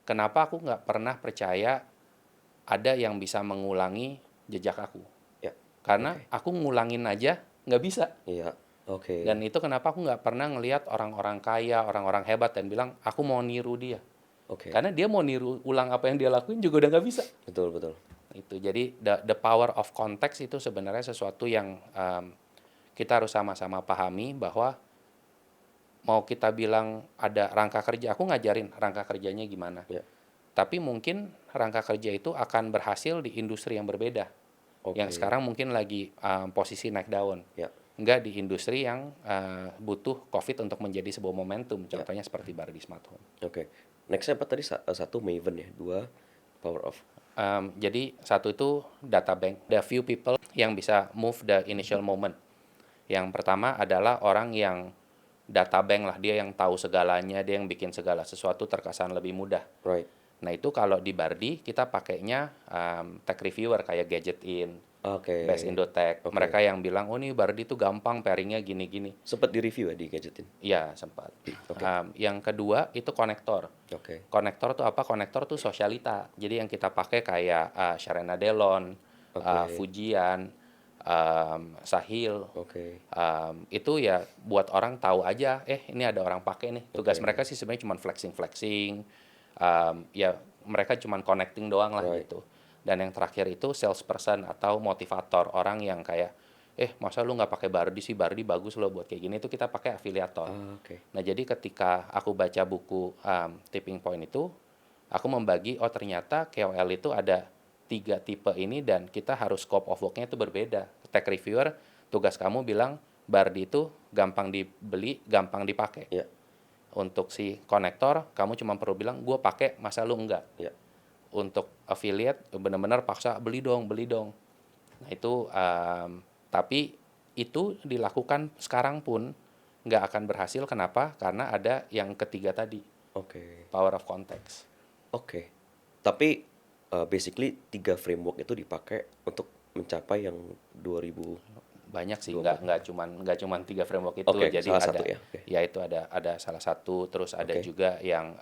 kenapa aku nggak pernah percaya ada yang bisa mengulangi jejak aku. Ya. Karena Oke. aku ngulangin aja nggak bisa. Iya. Dan Oke. itu kenapa aku nggak pernah ngelihat orang-orang kaya, orang-orang hebat dan bilang, aku mau niru dia. Oke. Karena dia mau niru ulang apa yang dia lakuin juga udah nggak bisa. Betul, betul. Itu jadi the power of context itu sebenarnya sesuatu yang kita harus sama-sama pahami bahwa mau kita bilang ada rangka kerja, aku ngajarin rangka kerjanya gimana. Ya. Tapi mungkin rangka kerja itu akan berhasil di industri yang berbeda. Yang Oke. sekarang mungkin lagi posisi naik daun. Ya. Enggak di industri yang butuh COVID untuk menjadi sebuah momentum. Ya. Contohnya seperti Bardi Smart Home. Oke. Nextnya apa tadi? Satu Maven ya, dua Power of. Jadi satu itu data bank. The few people yang bisa move the initial moment. Yang pertama adalah orang yang data bank lah, dia yang tahu segalanya, dia yang bikin segala sesuatu terkesan lebih mudah. Right. Nah itu kalau di Bardi kita pakainya tech reviewer kayak Gadgetin, Oke. Best Indotech. Oke. Mereka yang bilang, oh nih Bardi tuh gampang pairingnya gini-gini. Sempat di review ya di Gadgetin. Iya sempat. Oke. Yang kedua itu konektor. Oke. Konektor tuh apa? Konektor tuh sosialita. Jadi yang kita pakai kayak Sharena Delon, Oke. Fujian, Sahil. Oke. Itu ya buat orang tahu aja, ini ada orang pakai nih. Tugas Oke. mereka sih sebenarnya cuma flexing. Ya mereka cuma connecting doang lah Right. gitu. Dan yang terakhir itu salesperson atau motivator, orang yang kayak masa lu nggak pakai Bardi sih, Bardi bagus loh buat kayak gini. Itu kita pakai afiliator. Oke. Nah jadi ketika aku baca buku Tipping Point itu, aku membagi, oh ternyata KOL itu ada 3 tipe ini dan kita harus scope of work-nya itu berbeda. Tech reviewer, tugas kamu bilang Bardi itu gampang dibeli, gampang dipakai. Ya. Untuk si konektor, kamu cuma perlu bilang, gue pakai, masa lu enggak? Ya. Untuk affiliate, benar-benar paksa, beli dong. Nah itu, tapi itu dilakukan sekarang pun nggak akan berhasil. Kenapa? Karena ada yang ketiga tadi, Oke. power of context. Oke. Tapi basically 3 framework itu dipakai untuk mencapai yang 2000. Banyak sih, 24. nggak cuman 3 framework itu. Oke, Jadi salah ada, satu ya. Oke. ya itu ada salah satu, terus ada Oke. juga yang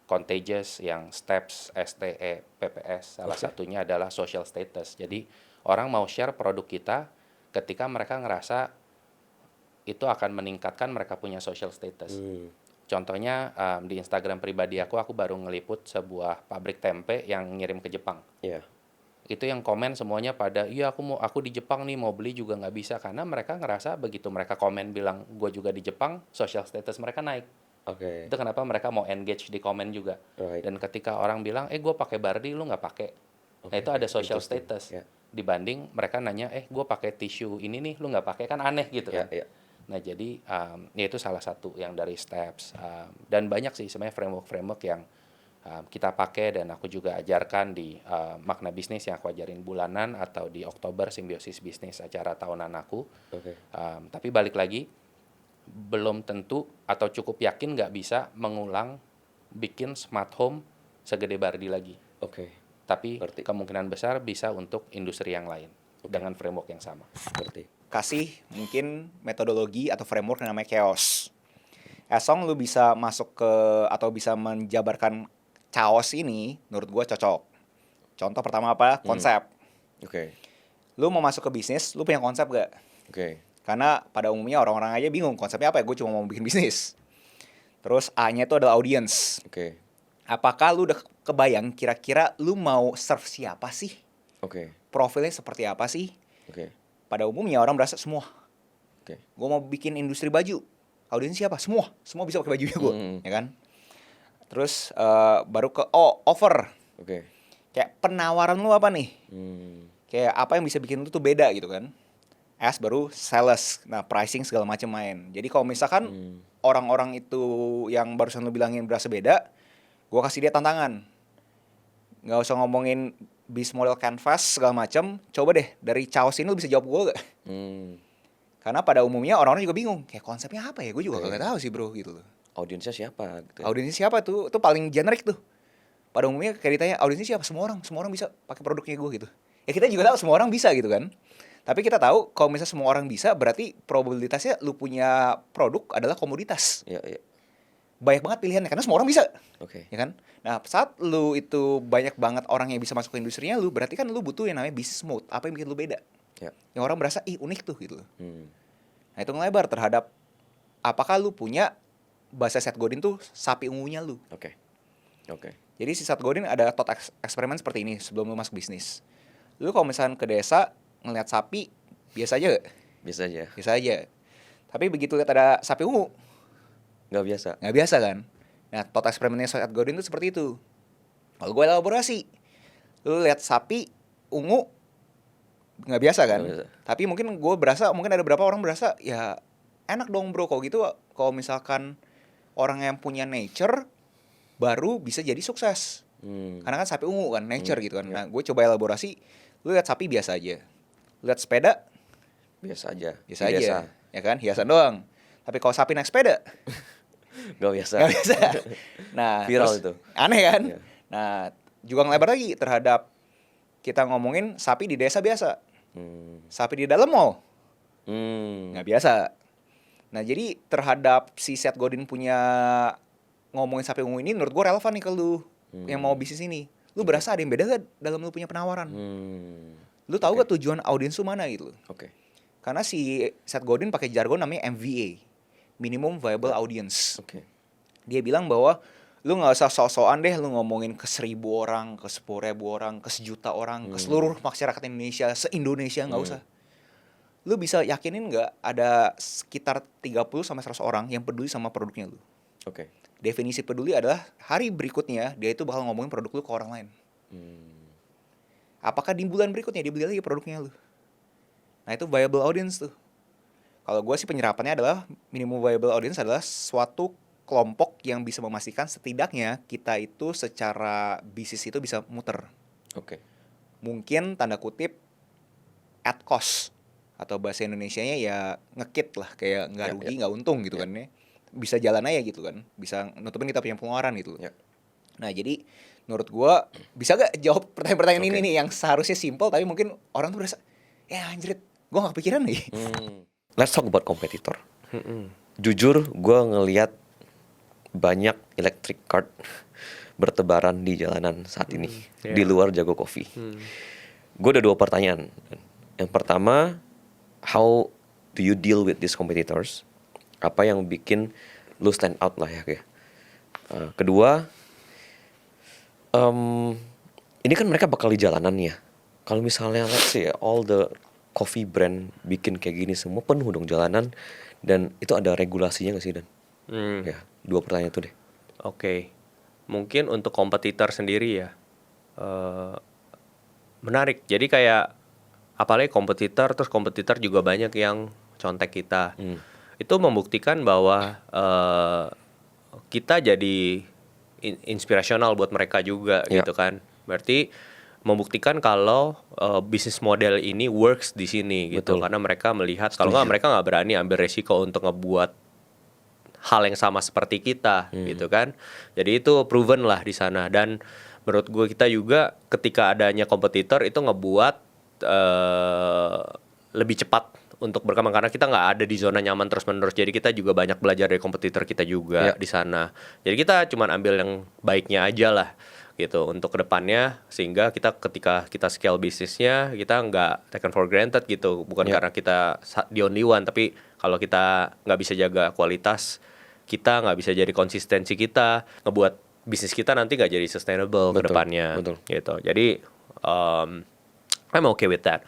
contagious, yang steps, STE, PPS. Salah Oke. satunya adalah social status. Jadi orang mau share produk kita ketika mereka ngerasa itu akan meningkatkan mereka punya social status. Contohnya di Instagram pribadi aku baru ngeliput sebuah pabrik tempe yang ngirim ke Jepang. Iya. Itu yang komen semuanya pada, iya aku di Jepang nih, mau beli juga nggak bisa. Karena mereka ngerasa begitu mereka komen bilang gue juga di Jepang, social status mereka naik. Oke. Itu kenapa mereka mau engage di komen juga. Right. Dan ketika orang bilang, gue pakai Bardi, lu nggak pakai. Nah itu ada social Interesting. status. Ya. Dibanding mereka nanya, gue pakai tisu ini nih, lu nggak pakai, kan aneh gitu Ya, kan. ya. Nah jadi ya itu salah satu yang dari steps. Dan banyak sih sebenarnya framework yang kita pakai dan aku juga ajarkan di Makna Bisnis yang aku ajarin bulanan atau di Oktober Simbiosis Bisnis, acara tahunan aku. Oke. Tapi balik lagi, belum tentu atau cukup yakin nggak bisa mengulang bikin smart home segede Bardi lagi. Oke. Tapi Ngerti. kemungkinan besar bisa untuk industri yang lain dengan framework yang sama. Ngerti. Kasih mungkin metodologi atau framework yang namanya chaos. As long lu bisa masuk ke atau bisa menjabarkan chaos ini, menurut gua cocok. Contoh pertama apa? Konsep. Oke. Lu mau masuk ke bisnis, lu punya konsep gak? Oke. Karena pada umumnya orang-orang aja bingung konsepnya apa ya, gue cuma mau bikin bisnis. Terus A-nya itu adalah audience. Oke. Apakah lu udah kebayang kira-kira lu mau serve siapa sih? Oke. Profilnya seperti apa sih? Oke. Pada umumnya orang berasa semua. Oke. Gue mau bikin industri baju. Audiensnya siapa? Semua bisa pakai bajunya gue, ya kan? Terus baru ke offer. Oke. Kayak penawaran lu apa nih? Kayak apa yang bisa bikin lu tuh beda gitu kan? S baru sales. Nah, pricing segala macam main. Jadi kalau misalkan orang-orang itu yang barusan lu bilangin berasa beda, gue kasih dia tantangan. Nggak usah ngomongin bis model canvas segala macam. Coba deh dari chaos ini lu bisa jawab gue gak? Karena pada umumnya orang-orang juga bingung. Kayak konsepnya apa ya? Gue juga gak tahu sih bro gitu loh. Audiensnya siapa? Gitu ya? Audiensnya siapa tuh? Itu paling generik tuh. Pada umumnya kayak ditanya audiensnya siapa? Semua orang bisa pakai produknya gue gitu. Ya kita juga tahu semua orang bisa gitu kan. Tapi kita tahu kalau misalnya semua orang bisa, berarti probabilitasnya lu punya produk adalah komoditas. Iya, iya. banyak banget pilihannya karena semua orang bisa, Oke. ya kan? Nah, saat lu itu banyak banget orang yang bisa masuk ke industrinya lu, berarti kan lu butuh yang namanya business mode. Apa yang bikin lu beda? Ya. Yang orang berasa, ih unik tuh gitu loh. Hmm. Nah, itu ngelebar terhadap apakah lu punya bahasa Seth Godin tuh sapi ungunya lu. Oke. Oke. Jadi si Seth Godin ada thought eksperimen seperti ini sebelum lu masuk bisnis. Lu kalau misalnya ke desa ngeliat sapi, biasa aja gak? Biasa aja. Biasa aja. Tapi begitu lihat ada sapi ungu, Nggak biasa. nggak biasa kan? Nah, thought eksperimennya Seth Godin tuh seperti itu. Kalau gue elaborasi, lu lihat sapi ungu, nggak biasa kan? Nggak biasa. Tapi mungkin gue berasa, mungkin ada beberapa orang berasa, ya enak dong bro, kalau gitu kalau misalkan orang yang punya nature baru bisa jadi sukses. Karena kan sapi ungu kan, nature gitu kan. Nah, gue coba elaborasi, lu lihat sapi biasa aja. Lu lihat sepeda, Biasa aja. biasa Di aja. desa. Ya kan, hiasan doang. Tapi kalau sapi naik sepeda, Nggak biasa. nggak biasa. Nah, Viral terus itu. aneh kan? Iya. Nah, juga ngelebar lagi terhadap kita ngomongin sapi di desa biasa. Sapi di dalam mall, nggak biasa. Nah, jadi terhadap si Seth Godin punya ngomongin sapi ungu ini, menurut gue relevan nih ke lu yang mau bisnis ini. Lu berasa ada yang beda gak dalam lu punya penawaran? Lu tahu gak tujuan audiens lu mana gitu? Oke. Karena si Seth Godin pakai jargon namanya MVA, Minimum Viable Audience. Oke. Dia bilang bahwa lu nggak usah sok-sokan deh lu ngomongin ke 1.000 orang, ke 10.000 orang, ke 1.000.000 orang, ke seluruh masyarakat Indonesia, se-Indonesia, nggak usah. Lu bisa yakinin nggak ada sekitar 30 sampai 100 orang yang peduli sama produknya lu. Oke. Definisi peduli adalah hari berikutnya dia itu bakal ngomongin produk lu ke orang lain. Apakah di bulan berikutnya dia beli lagi produknya lu? Nah, itu viable audience tuh. Kalau gue sih penyerapannya adalah minimum viable audience adalah suatu kelompok yang bisa memastikan setidaknya kita itu secara bisnis itu bisa muter. Oke. Mungkin tanda kutip at cost atau bahasa Indonesianya ya ngekit lah, kayak nggak Ya, rugi ya. nggak untung gitu Ya. kan ya. Bisa jalan aja gitu kan, bisa nutupin kita punya pengeluaran gitu. Ya. Nah, jadi menurut gua bisa gak jawab pertanyaan-pertanyaan ini Oke. nih yang seharusnya simple tapi mungkin orang tuh berasa ya anjrit, gua gak kepikiran nih. Let's talk about competitor. Jujur, gue ngelihat banyak electric cart bertebaran di jalanan saat ini di luar Jago Coffee. Gue ada 2 pertanyaan. Yang pertama, how do you deal with these competitors? Apa yang bikin lu stand out lah ya? Kedua, ini kan mereka bakal di jalanan ya. Kalau misalnya let's say all the coffee brand bikin kayak gini semua penuh dong jalanan, dan itu ada regulasinya nggak sih Dan? Ya, 2 pertanyaan itu deh. Oke. Mungkin untuk kompetitor sendiri ya, menarik. Jadi kayak apalagi kompetitor, terus kompetitor juga banyak yang contek kita. Itu membuktikan bahwa kita jadi inspirasional buat mereka juga gitu kan. Berarti membuktikan kalau bisnis model ini works di sini gitu. Karena mereka melihat kalau nggak mereka nggak berani ambil resiko untuk ngebuat hal yang sama seperti kita gitu kan. Jadi itu proven lah di sana. Dan menurut gue kita juga ketika adanya kompetitor itu ngebuat lebih cepat untuk berkembang karena kita nggak ada di zona nyaman terus-menerus. Jadi kita juga banyak belajar dari kompetitor kita juga di sana. Jadi kita cuman ambil yang baiknya aja lah gitu untuk kedepannya, sehingga kita ketika kita scale bisnisnya kita nggak taken for granted gitu. Bukan karena kita the only one, tapi kalau kita nggak bisa jaga kualitas kita, nggak bisa jadi konsistensi kita, ngebuat bisnis kita nanti nggak jadi sustainable ke depannya gitu. Jadi I'm okay with that.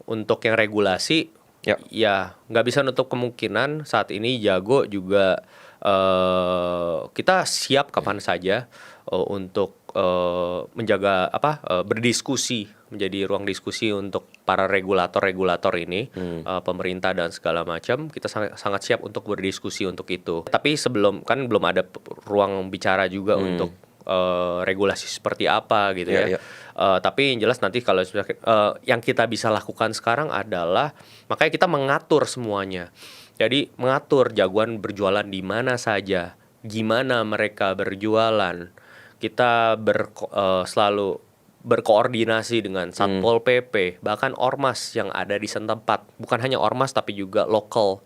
Untuk yang regulasi ya nggak bisa nutup kemungkinan saat ini Jago juga kita siap kapan saja untuk menjaga berdiskusi, menjadi ruang diskusi untuk para regulator ini, pemerintah dan segala macam. Kita sangat siap untuk berdiskusi untuk itu. Tapi sebelum kan belum ada ruang bicara juga untuk regulasi seperti apa gitu ya. Tapi yang jelas nanti kalau yang kita bisa lakukan sekarang adalah makanya kita mengatur semuanya. Jadi mengatur jagoan berjualan di mana saja, gimana mereka berjualan. Kita selalu berkoordinasi dengan Satpol PP, bahkan ormas yang ada di setempat. Bukan hanya ormas tapi juga lokal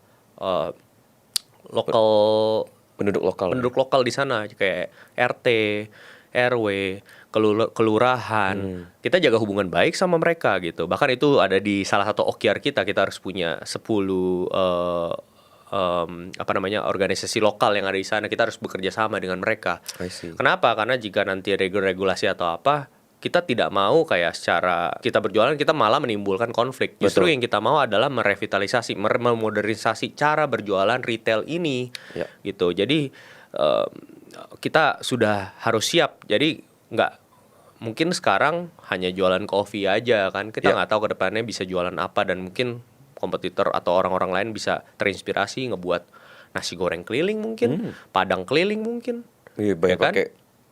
Penduduk lokal. penduduk lokal di sana kayak RT, RW, kelurahan. Kita jaga hubungan baik sama mereka gitu. Bahkan itu ada di salah satu OKR kita harus punya 10 organisasi lokal yang ada di sana. Kita harus bekerja sama dengan mereka. I see. Kenapa? Karena jika nanti regulasi atau apa, kita tidak mau kayak secara kita berjualan kita malah menimbulkan konflik. Justru Betul. yang kita mau adalah merevitalisasi, memodernisasi cara berjualan retail ini, Ya. gitu. Jadi kita sudah harus siap. Jadi nggak mungkin sekarang hanya jualan kopi aja kan. Kita nggak tahu ke depannya bisa jualan apa, dan mungkin kompetitor atau orang-orang lain bisa terinspirasi ngebuat nasi goreng keliling mungkin, padang keliling mungkin. Iya, banyak Ya kan? pakai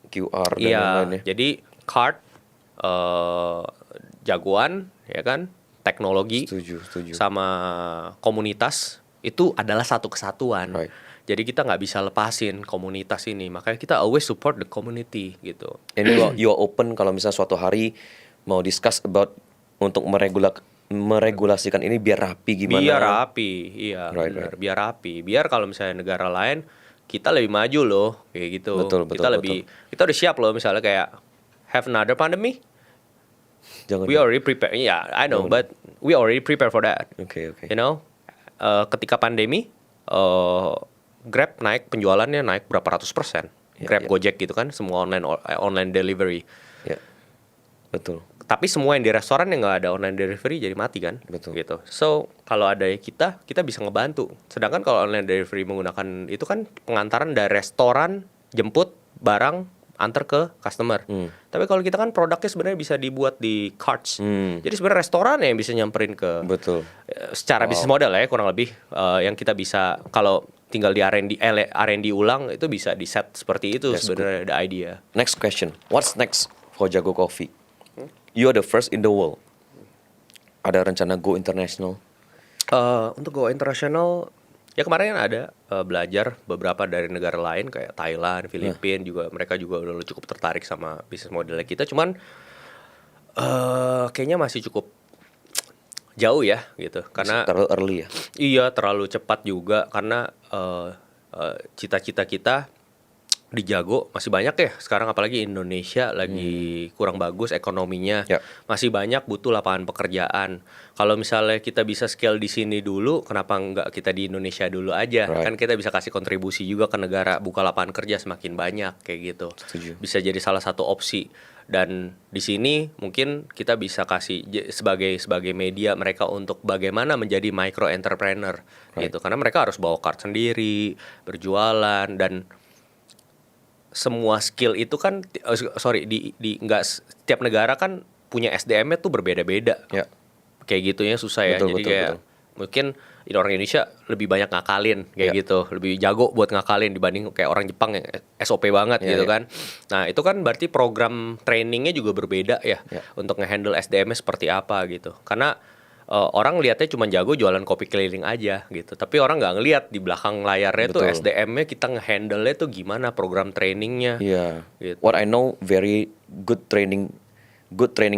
QR dan Iya, lain-lain ya. jadi cart, jagoan, ya kan, teknologi, Setuju. sama komunitas itu adalah satu kesatuan. Right. Jadi kita nggak bisa lepasin komunitas ini, makanya kita always support the community gitu. And you are open kalau misalnya suatu hari mau discuss about untuk meregulasikan ini biar rapi gimana. Biar rapi, iya, Right, benar. Biar rapi, biar kalau misalnya negara lain kita lebih maju loh, kayak gitu. Betul, Kita udah siap loh, misalnya kayak have another pandemic. Jangan. We already prepare. Yeah, I know, but we already prepare for that. Oke. You know, ketika pandemi, Grab naik penjualannya naik berapa ratus %. Grab, Gojek gitu kan, semua online delivery. Ya. Betul. Tapi semua yang di restoran yang nggak ada online delivery jadi mati kan. Betul. Gitu. So kalau ada kita bisa ngebantu. Sedangkan kalau online delivery menggunakan itu kan pengantaran dari restoran, jemput barang, antar ke customer. Tapi kalau kita kan produknya sebenarnya bisa dibuat di carts. Jadi sebenarnya restoran yang bisa nyamperin ke. Betul. Secara bisnis model ya kurang lebih yang kita bisa kalau tinggal di R&D ulang itu bisa di set seperti itu. That's sebenarnya ada idea. Next question. What's next for Jago Coffee? You are the first in the world. Ada rencana go international? Untuk go international ya kemarin ada belajar beberapa dari negara lain kayak Thailand, Filipina juga, mereka juga udah cukup tertarik sama bisnis modelnya kita. Cuman kayaknya masih cukup jauh ya gitu, karena Terlalu early ya? iya terlalu cepat juga, karena cita-cita kita di Jago masih banyak ya sekarang, apalagi Indonesia lagi kurang bagus ekonominya. Ya. Masih banyak butuh lapangan pekerjaan. Kalau misalnya kita bisa scale di sini dulu, kenapa nggak kita di Indonesia dulu aja? Right. Kan kita bisa kasih kontribusi juga ke negara, buka lapangan kerja semakin banyak kayak gitu. Setuju. Bisa jadi salah satu opsi. Dan di sini mungkin kita bisa kasih sebagai media mereka untuk bagaimana menjadi micro entrepreneur gitu. Karena mereka harus bawa card sendiri, berjualan, dan semua skill itu kan nggak setiap negara kan punya SDM-nya tuh berbeda-beda. Ya. Kayak gitunya susah ya. Betul, Jadi kayak mungkin orang Indonesia lebih banyak ngakalin kayak gitu, lebih jago buat ngakalin dibanding kayak orang Jepang yang SOP banget gitu kan. Nah, itu kan berarti program trainingnya juga berbeda ya untuk ngehandle SDM-nya seperti apa gitu. Karena orang lihatnya cuma jago jualan kopi keliling aja gitu, tapi orang nggak ngelihat di belakang layarnya tuh SDM-nya kita ngehandle-nya tuh gimana, program trainingnya. Iya. Gitu. What I know very good training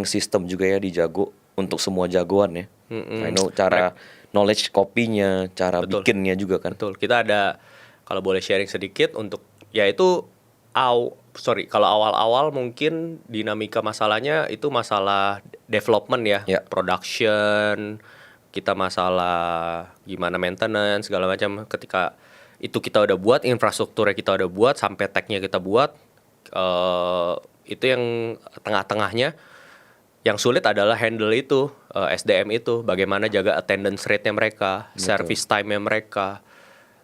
system juga ya di Jago untuk semua jagoan ya. I know cara knowledge kopinya, cara bikinnya juga kan. Betul. Kita ada, kalau boleh sharing sedikit untuk yaitu kalau awal-awal mungkin dinamika masalahnya itu masalah development ya, production, kita masalah gimana maintenance segala macam. Ketika itu kita udah buat, infrastrukturnya kita udah buat, sampai tech-nya kita buat, itu yang tengah-tengahnya. Yang sulit adalah handle itu, SDM itu, bagaimana jaga attendance rate-nya mereka, service time-nya mereka,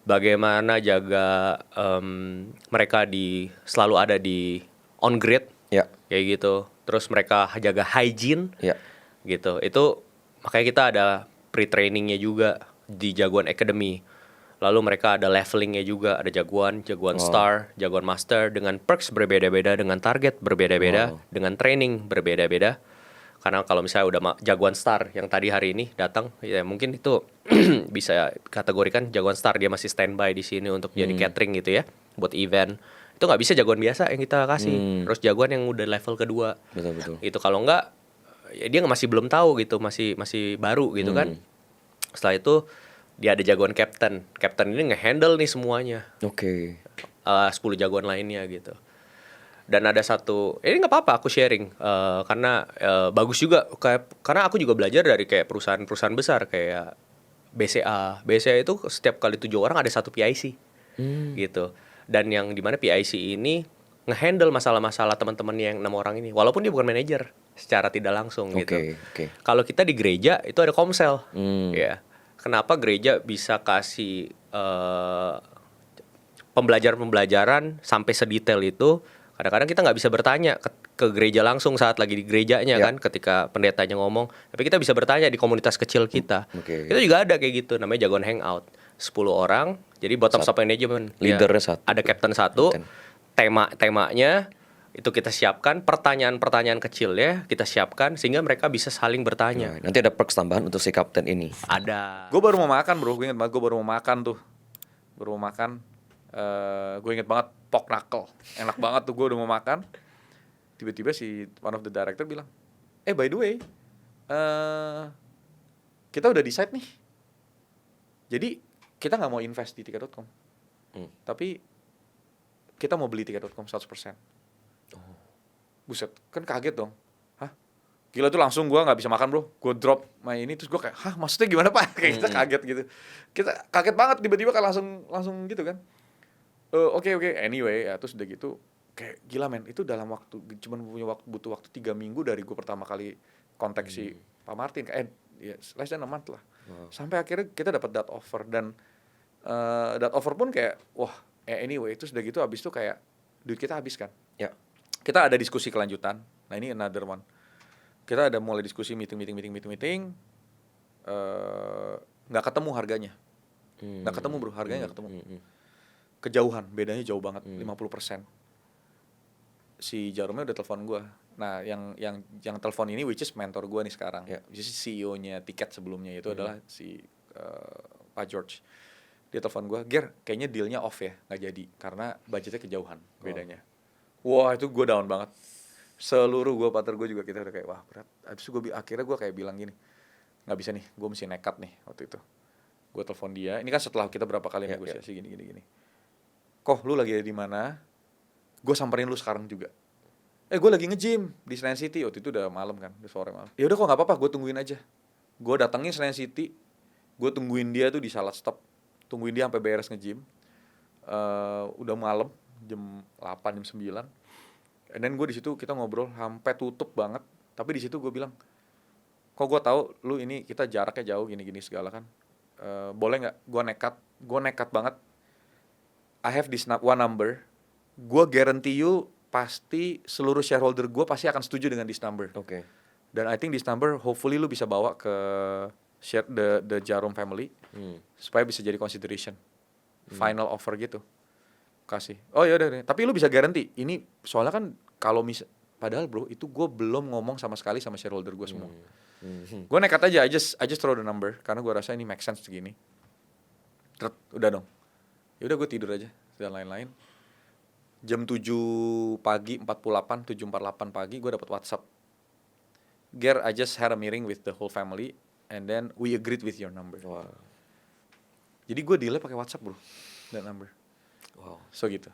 bagaimana jaga mereka selalu ada di on grid, kayak gitu. Terus mereka jaga hygiene, gitu. Itu makanya kita ada pre-trainingnya juga di Jagoan Academy. Lalu mereka ada levelingnya juga, ada jagoan star, jagoan master, dengan perks berbeda-beda, dengan target berbeda-beda, dengan training berbeda-beda. Karena kalau misalnya udah jagoan star yang tadi hari ini datang, ya mungkin itu bisa kategorikan jagoan star, dia masih standby di sini untuk jadi catering gitu ya, buat event. Itu nggak bisa jagoan biasa yang kita kasih, terus jagoan yang udah level kedua. Betul. Itu kalau nggak, ya dia masih belum tahu gitu, masih baru gitu kan. Setelah itu dia ada jagoan captain ini ngehandle nih semuanya, Oke. 10 jagoan lainnya gitu. Dan ada satu, ini nggak apa-apa aku sharing, karena bagus juga, karena aku juga belajar dari kayak perusahaan-perusahaan besar kayak BCA itu setiap kali 7 orang ada satu PIC gitu. Dan yang dimana PIC ini ngehandle masalah-masalah teman-teman yang 6 orang ini, walaupun dia bukan manajer secara tidak langsung gitu. Oke. Kalau kita di gereja itu ada komsel, Hmm. ya. Kenapa gereja bisa kasih pembelajaran sampai sedetail itu? Kadang-kadang kita nggak bisa bertanya ke gereja langsung saat lagi di gerejanya kan, ketika pendetanya ngomong. Tapi kita bisa bertanya di komunitas kecil kita. Oke. Itu juga ada kayak gitu, namanya jagoan hangout. 10 orang, jadi bottom up management. Leadernya satu. Ada captain satu, Captain. temanya itu kita siapkan, pertanyaan-pertanyaan kecilnya kita siapkan sehingga mereka bisa saling bertanya. Nah, nanti ada perks tambahan untuk si kapten ini. Ada. Gue baru mau makan bro, gue inget banget gue baru mau makan tuh. Gue inget banget pork knuckle, enak banget tuh, gue udah mau makan. Tiba-tiba si one of the director bilang, by the way, kita udah decide nih. Jadi kita nggak mau invest di tiket.com, tapi kita mau beli tiket.com 100%. Buset, kan kaget dong. Hah? Gila tuh, langsung gue nggak bisa makan bro. Gue drop main ini, terus gue kayak, hah maksudnya gimana pak? Kayak kita kaget gitu. Kita kaget banget, tiba-tiba kan langsung gitu kan. Oke. Anyway, ya terus udah gitu, kayak gila men. Itu dalam waktu, cuman butuh waktu 3 minggu dari gue pertama kali kontak si Pak Martin. Less than a month lah. Wow. Sampai akhirnya kita dapat that offer. Dan that offer pun kayak, wah anyway, terus udah gitu abis itu kayak, duit kita habis kan. Ya. Kita ada diskusi kelanjutan. Nah ini another one. Kita ada mulai diskusi meeting. Nggak ketemu harganya. Nggak ketemu bro, harganya nggak ketemu. Kejauhan, bedanya jauh banget, 50%. Si Jaromnya udah telepon gue. Nah yang telepon ini which is mentor gue nih sekarang. Which is CEO-nya tiket sebelumnya itu adalah si Pak George. Dia telepon gue, Ger, kayaknya dealnya off ya, nggak jadi karena budgetnya kejauhan bedanya. Wah itu gue down banget. Seluruh gue partner gue juga kita udah kayak wah berat. Habis itu akhirnya gue kayak bilang gini, nggak bisa nih, gue mesti nekat nih waktu itu. Gue telepon dia. Ini kan setelah kita berapa kali negosiasi gini. Koh lu lagi di mana? Gue samperin lu sekarang juga. Gue lagi nge-gym di Senayan City. Waktu itu udah malam kan, udah sore malam. Ya udah kok nggak apa-apa, gue tungguin aja. Gue datengin Senayan City. Gue tungguin dia tuh di Salad Stop. Tungguin dia sampai beres nge-gym. Udah malam, jam 8, jam 9. And then gue di situ kita ngobrol sampai tutup banget. Tapi di situ gue bilang, kok gue tahu lu ini kita jaraknya jauh gini-gini segala kan. Boleh nggak? Gue nekat banget. I have this one number. Gue guarantee you pasti seluruh shareholder gue pasti akan setuju dengan this number. Oke. Dan I think this number hopefully lu bisa bawa ke share the Jarom family supaya bisa jadi consideration. Final offer gitu. Kasih. Oh ya udah, tapi lu bisa garanti ini soalnya kan kalau padahal bro itu gue belum ngomong sama sekali sama shareholder gue semua. Gue nekat aja, I just throw the number karena gue rasa ini make sense segini. Udah dong. Ya udah gue tidur aja dan lain-lain. Jam 7 pagi 7:48 pagi gue dapat WhatsApp. Ger, I just had a meeting with the whole family and then we agreed with your number. Wow. Jadi gue deal pakai WhatsApp bro, that number. Wow. So gitu.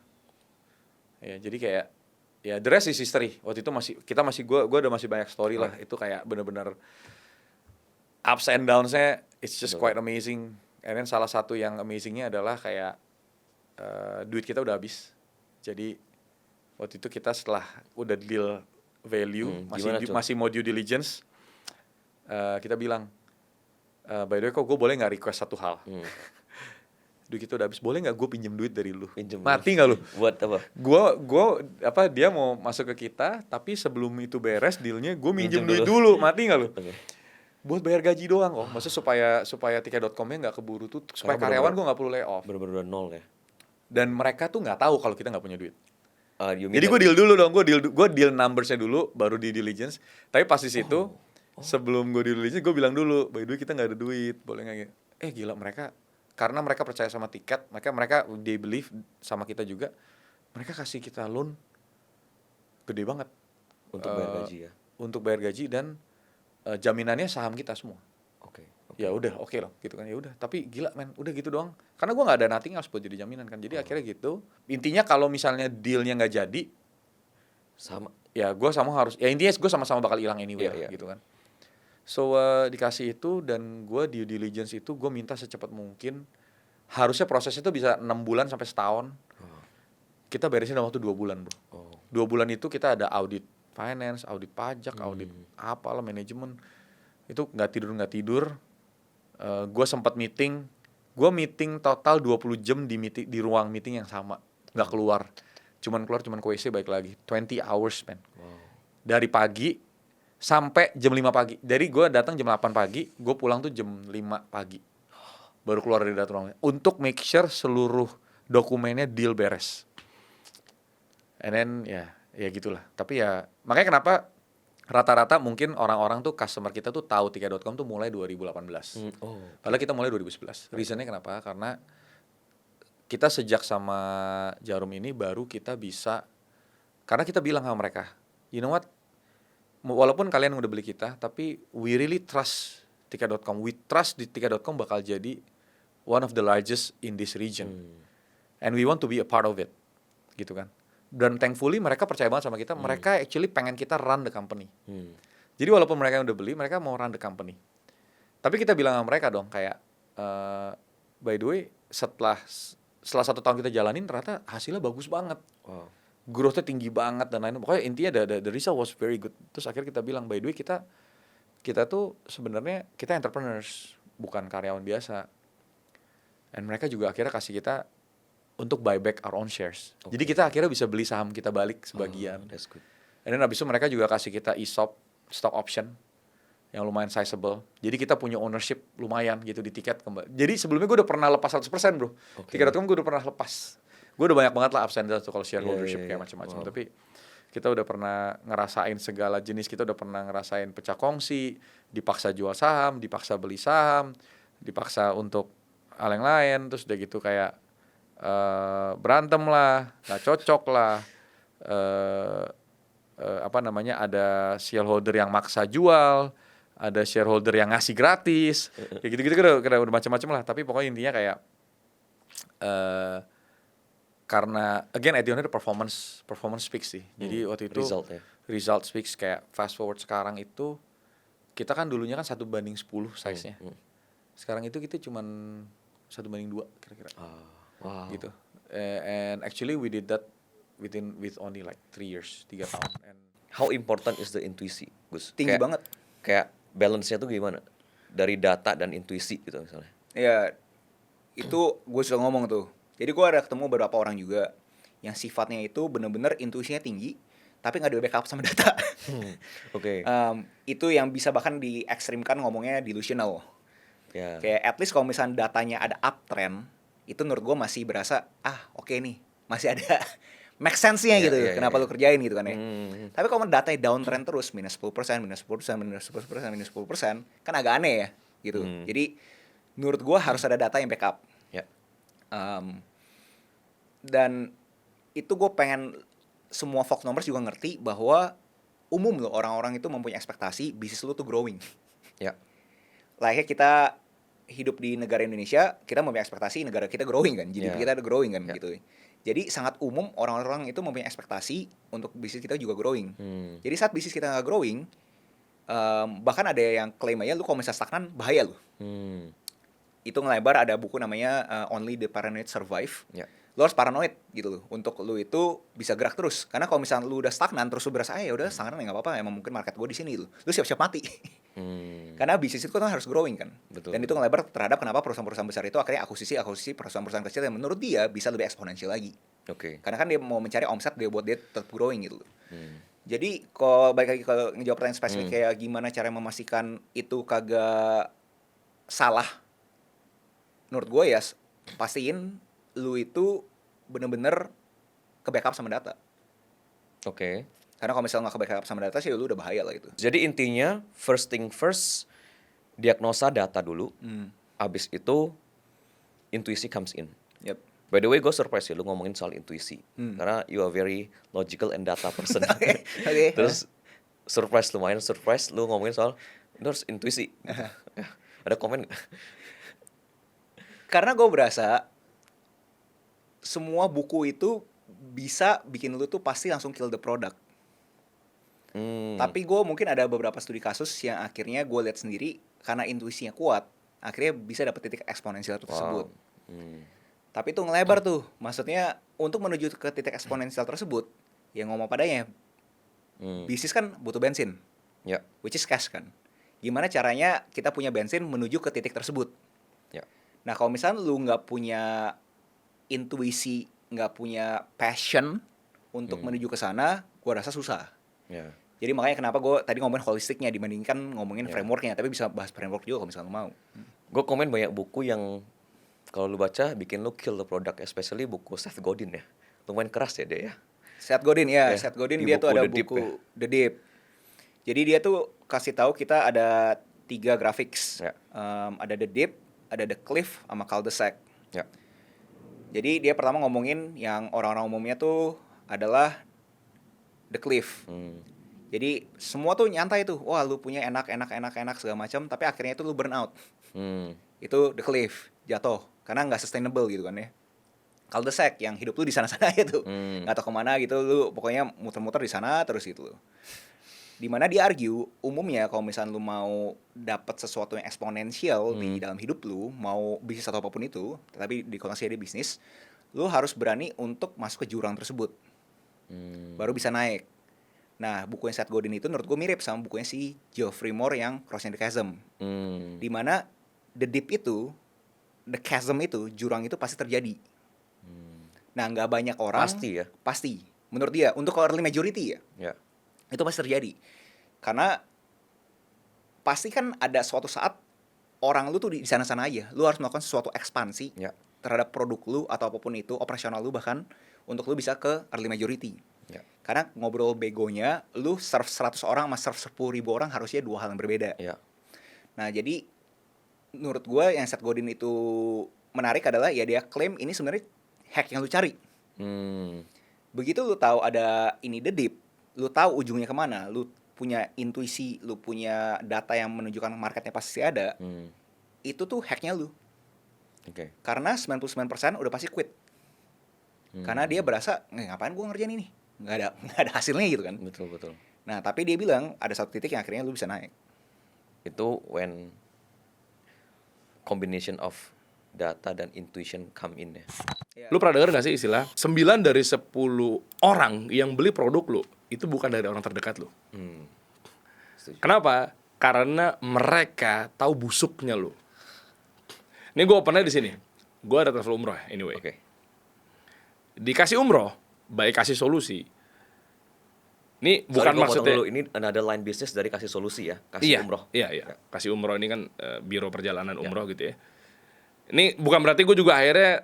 Ya jadi kayak ya the rest is history. Waktu itu gue udah masih banyak story lah. Itu kayak bener-bener ups and downs-nya it's just quite amazing. And then salah satu yang amazing-nya adalah kayak duit kita udah habis. Jadi waktu itu kita setelah udah deal value masih mau due diligence, kita bilang by the way kok gue boleh nggak request satu hal. Duit kita udah habis, boleh nggak gue pinjem duit dari lu? Mati nggak lu? Buat apa? Dia mau masuk ke kita, tapi sebelum itu beres dealnya gue minjem duit dulu. Mati nggak lu? Buat bayar gaji doang kok. Maksudnya supaya tiket.com-nya nggak keburu tutup, supaya karyawan gue nggak perlu lay off. Bener-bener nol ya. Dan mereka tuh nggak tahu kalau kita nggak punya duit. Jadi gue deal dulu dong, gue deal numbersnya dulu, baru di diligence. Tapi pas di situ, sebelum gue di diligence, gue bilang dulu, by the way kita nggak ada duit, boleh nggak? Gila mereka, karena mereka percaya sama tiket, mereka they believe sama kita juga, mereka kasih kita loan gede banget untuk bayar gaji ya. Untuk bayar gaji dan jaminannya saham kita semua. Oke. Ya udah oke loh gitu kan, ya udah. Tapi gila men, udah gitu doang. Karena gue nggak ada nothing else buat jadi jaminan kan. Jadi akhirnya gitu. Intinya kalau misalnya dealnya nggak jadi, Sama. ya gue sama harus. Ya intinya gue sama-sama bakal hilang anyway Iya, iya. gitu kan. So dikasih itu dan gue due diligence itu gue minta secepat mungkin. Harusnya prosesnya itu bisa 6 bulan sampai setahun. Kita beresin dalam waktu 2 bulan bro. 2 bulan itu kita ada audit finance, audit pajak, audit apalah manajemen. Itu nggak tidur. Gue sempat meeting. Gue meeting total 20 jam di ruang meeting yang sama. Nggak keluar. Cuman ke WC balik lagi. 20 hours man. Dari pagi sampai jam 5 pagi. Jadi gue datang jam 8 pagi, gue pulang tuh jam 5 pagi. Baru keluar dari ruangnya. Untuk make sure seluruh dokumennya deal beres. And then ya gitulah. Tapi ya makanya kenapa rata-rata mungkin orang-orang tuh customer kita tuh tahu Tiket.com tuh mulai 2018. Padahal kita mulai 2011. Reasonnya kenapa? Karena kita sejak sama Jarum ini baru kita bisa, karena kita bilang sama mereka, you know what, walaupun kalian udah beli kita, tapi we really trust Tiket.com. We trust di Tiket.com bakal jadi one of the largest in this region. And we want to be a part of it. Gitu kan. Dan thankfully mereka percaya banget sama kita. Mereka actually pengen kita run the company. Jadi walaupun mereka yang udah beli, mereka mau run the company. Tapi kita bilang sama mereka dong kayak, by the way, setelah 1 tahun kita jalanin ternyata hasilnya bagus banget. Growth-nya tinggi banget dan lain-lain. Pokoknya intinya the result was very good. Terus akhirnya kita bilang, by the way kita tuh sebenarnya kita entrepreneurs, bukan karyawan biasa. Dan mereka juga akhirnya kasih kita untuk buy back our own shares. Jadi kita akhirnya bisa beli saham kita balik sebagian. That's good. And then abis itu mereka juga kasih kita ESOP, stock option, yang lumayan sizable. Jadi kita punya ownership lumayan gitu di tiket kembali. Jadi sebelumnya gue udah pernah lepas 100% bro. Tiket.com gue udah pernah lepas. Gue udah banyak banget lah ups and downs tuh kalau shareholdership kayak macam-macam. Tapi kita udah pernah ngerasain segala jenis. Kita udah pernah ngerasain pecah kongsi, dipaksa jual saham, dipaksa beli saham, dipaksa untuk hal yang lain. Terus udah gitu kayak berantem lah, nggak cocok lah, ada shareholder yang maksa jual, ada shareholder yang ngasih gratis, kayak gitu-gitu udah macam-macam lah. Tapi pokoknya intinya kayak karena again at the end of the performance speaks sih. Jadi waktu itu result speaks. Kayak fast forward sekarang itu kita kan dulunya kan 1:10 size-nya. Sekarang itu kita cuman 1:2 kira-kira. Wow. Gitu. And actually we did that with only like 3 years, 3 tahun. And How important is the intuisi, Gus? Tinggi banget. Kayak balance-nya tuh gimana? Dari data dan intuisi gitu misalnya. Ya, itu gue suka ngomong tuh. Jadi gue ada ketemu beberapa orang juga yang sifatnya itu bener-bener intuisinya tinggi, tapi nggak di-backup sama data. Oke. Itu yang bisa bahkan diekstrimkan ngomongnya delusional. Ya. Kayak at least kalau misalnya datanya ada uptrend, itu menurut gue masih berasa, oke nih, masih ada make sense-nya gitu. Kenapa lu kerjain gitu kan ya. Tapi kalau datanya downtrend terus, minus 10%, kan agak aneh ya gitu. Jadi menurut gue harus ada data yang backup. Ya. Dan itu gue pengen semua Fox Numbers juga ngerti bahwa umum loh orang-orang itu mempunyai ekspektasi bisnis lu tuh growing. Ya. Layaknya kita hidup di negara Indonesia, kita mempunyai ekspektasi negara kita growing kan, GDP kita ada growing kan gitu. Jadi sangat umum orang-orang itu mempunyai ekspektasi untuk bisnis kita juga growing. Jadi saat bisnis kita nggak growing, bahkan ada yang klaim aja lu kalau misalnya stagnan bahaya lu. Itu ngelebar, ada buku namanya Only the Paranoid Survive. Lu harus paranoid gitu loh untuk lu itu bisa gerak terus. Karena kalau misalnya lu udah stagnan terus lu berasa ya udah stagnan ya nggak apa-apa, emang mungkin market gue di sini lu siap-siap mati. Karena bisnis itu kan harus growing kan. Betul. Dan itu ngelebar terhadap kenapa perusahaan-perusahaan besar itu akhirnya akuisisi perusahaan-perusahaan kecil yang menurut dia bisa lebih eksponensial lagi. Oke. Karena kan dia mau mencari omset dia buat dia tetap growing gitu. Jadi kalau balik lagi kalau ngejawab pertanyaan spesifik kayak gimana cara memastikan itu kagak salah, menurut gue ya pastiin lu itu bener-bener ke backup sama data. Oke. Karena kalau misalnya nggak ke backup sama data sih lu udah bahaya lah itu. Jadi intinya first thing first, diagnosa data dulu. Abis itu intuisi comes in. Yep. By the way, gue surprise ya lu ngomongin soal intuisi. Karena you are very logical and data person. Oke. Terus surprise lu ngomongin soal lu harus intuisi. Ada komen nggak? Karena gue berasa semua buku itu bisa bikin lu tuh pasti langsung kill the product. Tapi gue mungkin ada beberapa studi kasus yang akhirnya gue lihat sendiri karena intuisinya kuat, akhirnya bisa dapet titik eksponensial tersebut. Tapi itu ngelebar tuh, maksudnya untuk menuju ke titik eksponensial tersebut, yang ngomong padanya, bisnis kan butuh bensin, Ya. which is cash kan. Gimana caranya kita punya bensin menuju ke titik tersebut? Ya. Nah kalau misalnya lu nggak punya intuisi, nggak punya passion untuk menuju ke sana, gue rasa susah. Ya. Jadi makanya kenapa gue tadi ngomongin holistiknya dibandingkan ngomongin frameworknya, tapi bisa bahas framework juga kalau misalnya lu mau. Gue komen banyak buku yang kalau lu baca bikin lu kill the product, especially buku Seth Godin ya. Lumayan keras ya dia ya. Seth Godin ya, Ya, Seth Godin di dia tuh buku ada The Deep buku ya. The Deep. Jadi dia tuh kasih tahu kita ada 3 graphics. Ya. Ada The Deep, ada The Cliff, sama Cul-de-sac. Ya. Jadi dia pertama ngomongin yang orang-orang umumnya tuh adalah The Cliff. Jadi semua tuh nyantai tuh. Wah, lu punya enak segala macam, tapi akhirnya itu lu burn out. Itu The Cliff, jatuh karena nggak sustainable gitu kan ya. Cul-de-sac yang hidup lu di sana-sana aja tuh. Nggak tahu kemana gitu, lu pokoknya muter-muter di sana terus gitu loh. Dimana dia argue, umumnya kalau misalnya lu mau dapat sesuatu yang eksponensial di dalam hidup lu, mau bisnis atau apapun itu, tapi di konteks dia bisnis, lu harus berani untuk masuk ke jurang tersebut. Baru bisa naik. Nah, bukunya Seth Godin itu menurut gue mirip sama bukunya si Geoffrey Moore yang Crossing the Chasm. Dimana the deep itu, the chasm itu, jurang itu pasti terjadi. Nah, nggak banyak orang. Pasti ya? Pasti. Menurut dia, untuk early majority ya. Ya. Itu pasti terjadi. Karena pasti kan ada suatu saat orang lu tuh di sana-sana aja. Lu harus melakukan sesuatu ekspansi Ya. terhadap produk lu atau apapun itu, operasional lu bahkan, untuk lu bisa ke early majority. Ya. Karena ngobrol begonya, lu serve 100 orang sama serve 10.000 orang harusnya 2 hal yang berbeda. Ya. Nah, jadi menurut gue yang Seth Godin itu menarik adalah ya dia klaim ini sebenarnya hack yang lu cari. Begitu lu tahu ada ini the deep, lu tahu ujungnya kemana, lu punya intuisi, lu punya data yang menunjukkan marketnya pasti ada, itu tuh hacknya lu. Oke. Karena 99% udah pasti quit. Karena dia berasa, ngapain gue ngerjain ini? Nggak ada hasilnya gitu kan. Betul. Nah, tapi dia bilang ada satu titik yang akhirnya lu bisa naik. Itu when combination of data dan intuition come in ya. Lu pernah denger gak sih istilah 9 dari 10 orang yang beli produk lu itu bukan dari orang terdekat lu. Setuju. Kenapa? Karena mereka tahu busuknya lu. Ini gue opennya di sini. Gue ada travel umroh anyway. Oke. Dikasih umroh, baik kasih solusi. Ini Sorry, bukan gua potong maksudnya dulu. Ini another line business dari kasih solusi ya, kasih umroh. Iya. Kasih umroh ini kan biro perjalanan umroh gitu ya. Ini bukan berarti gue juga akhirnya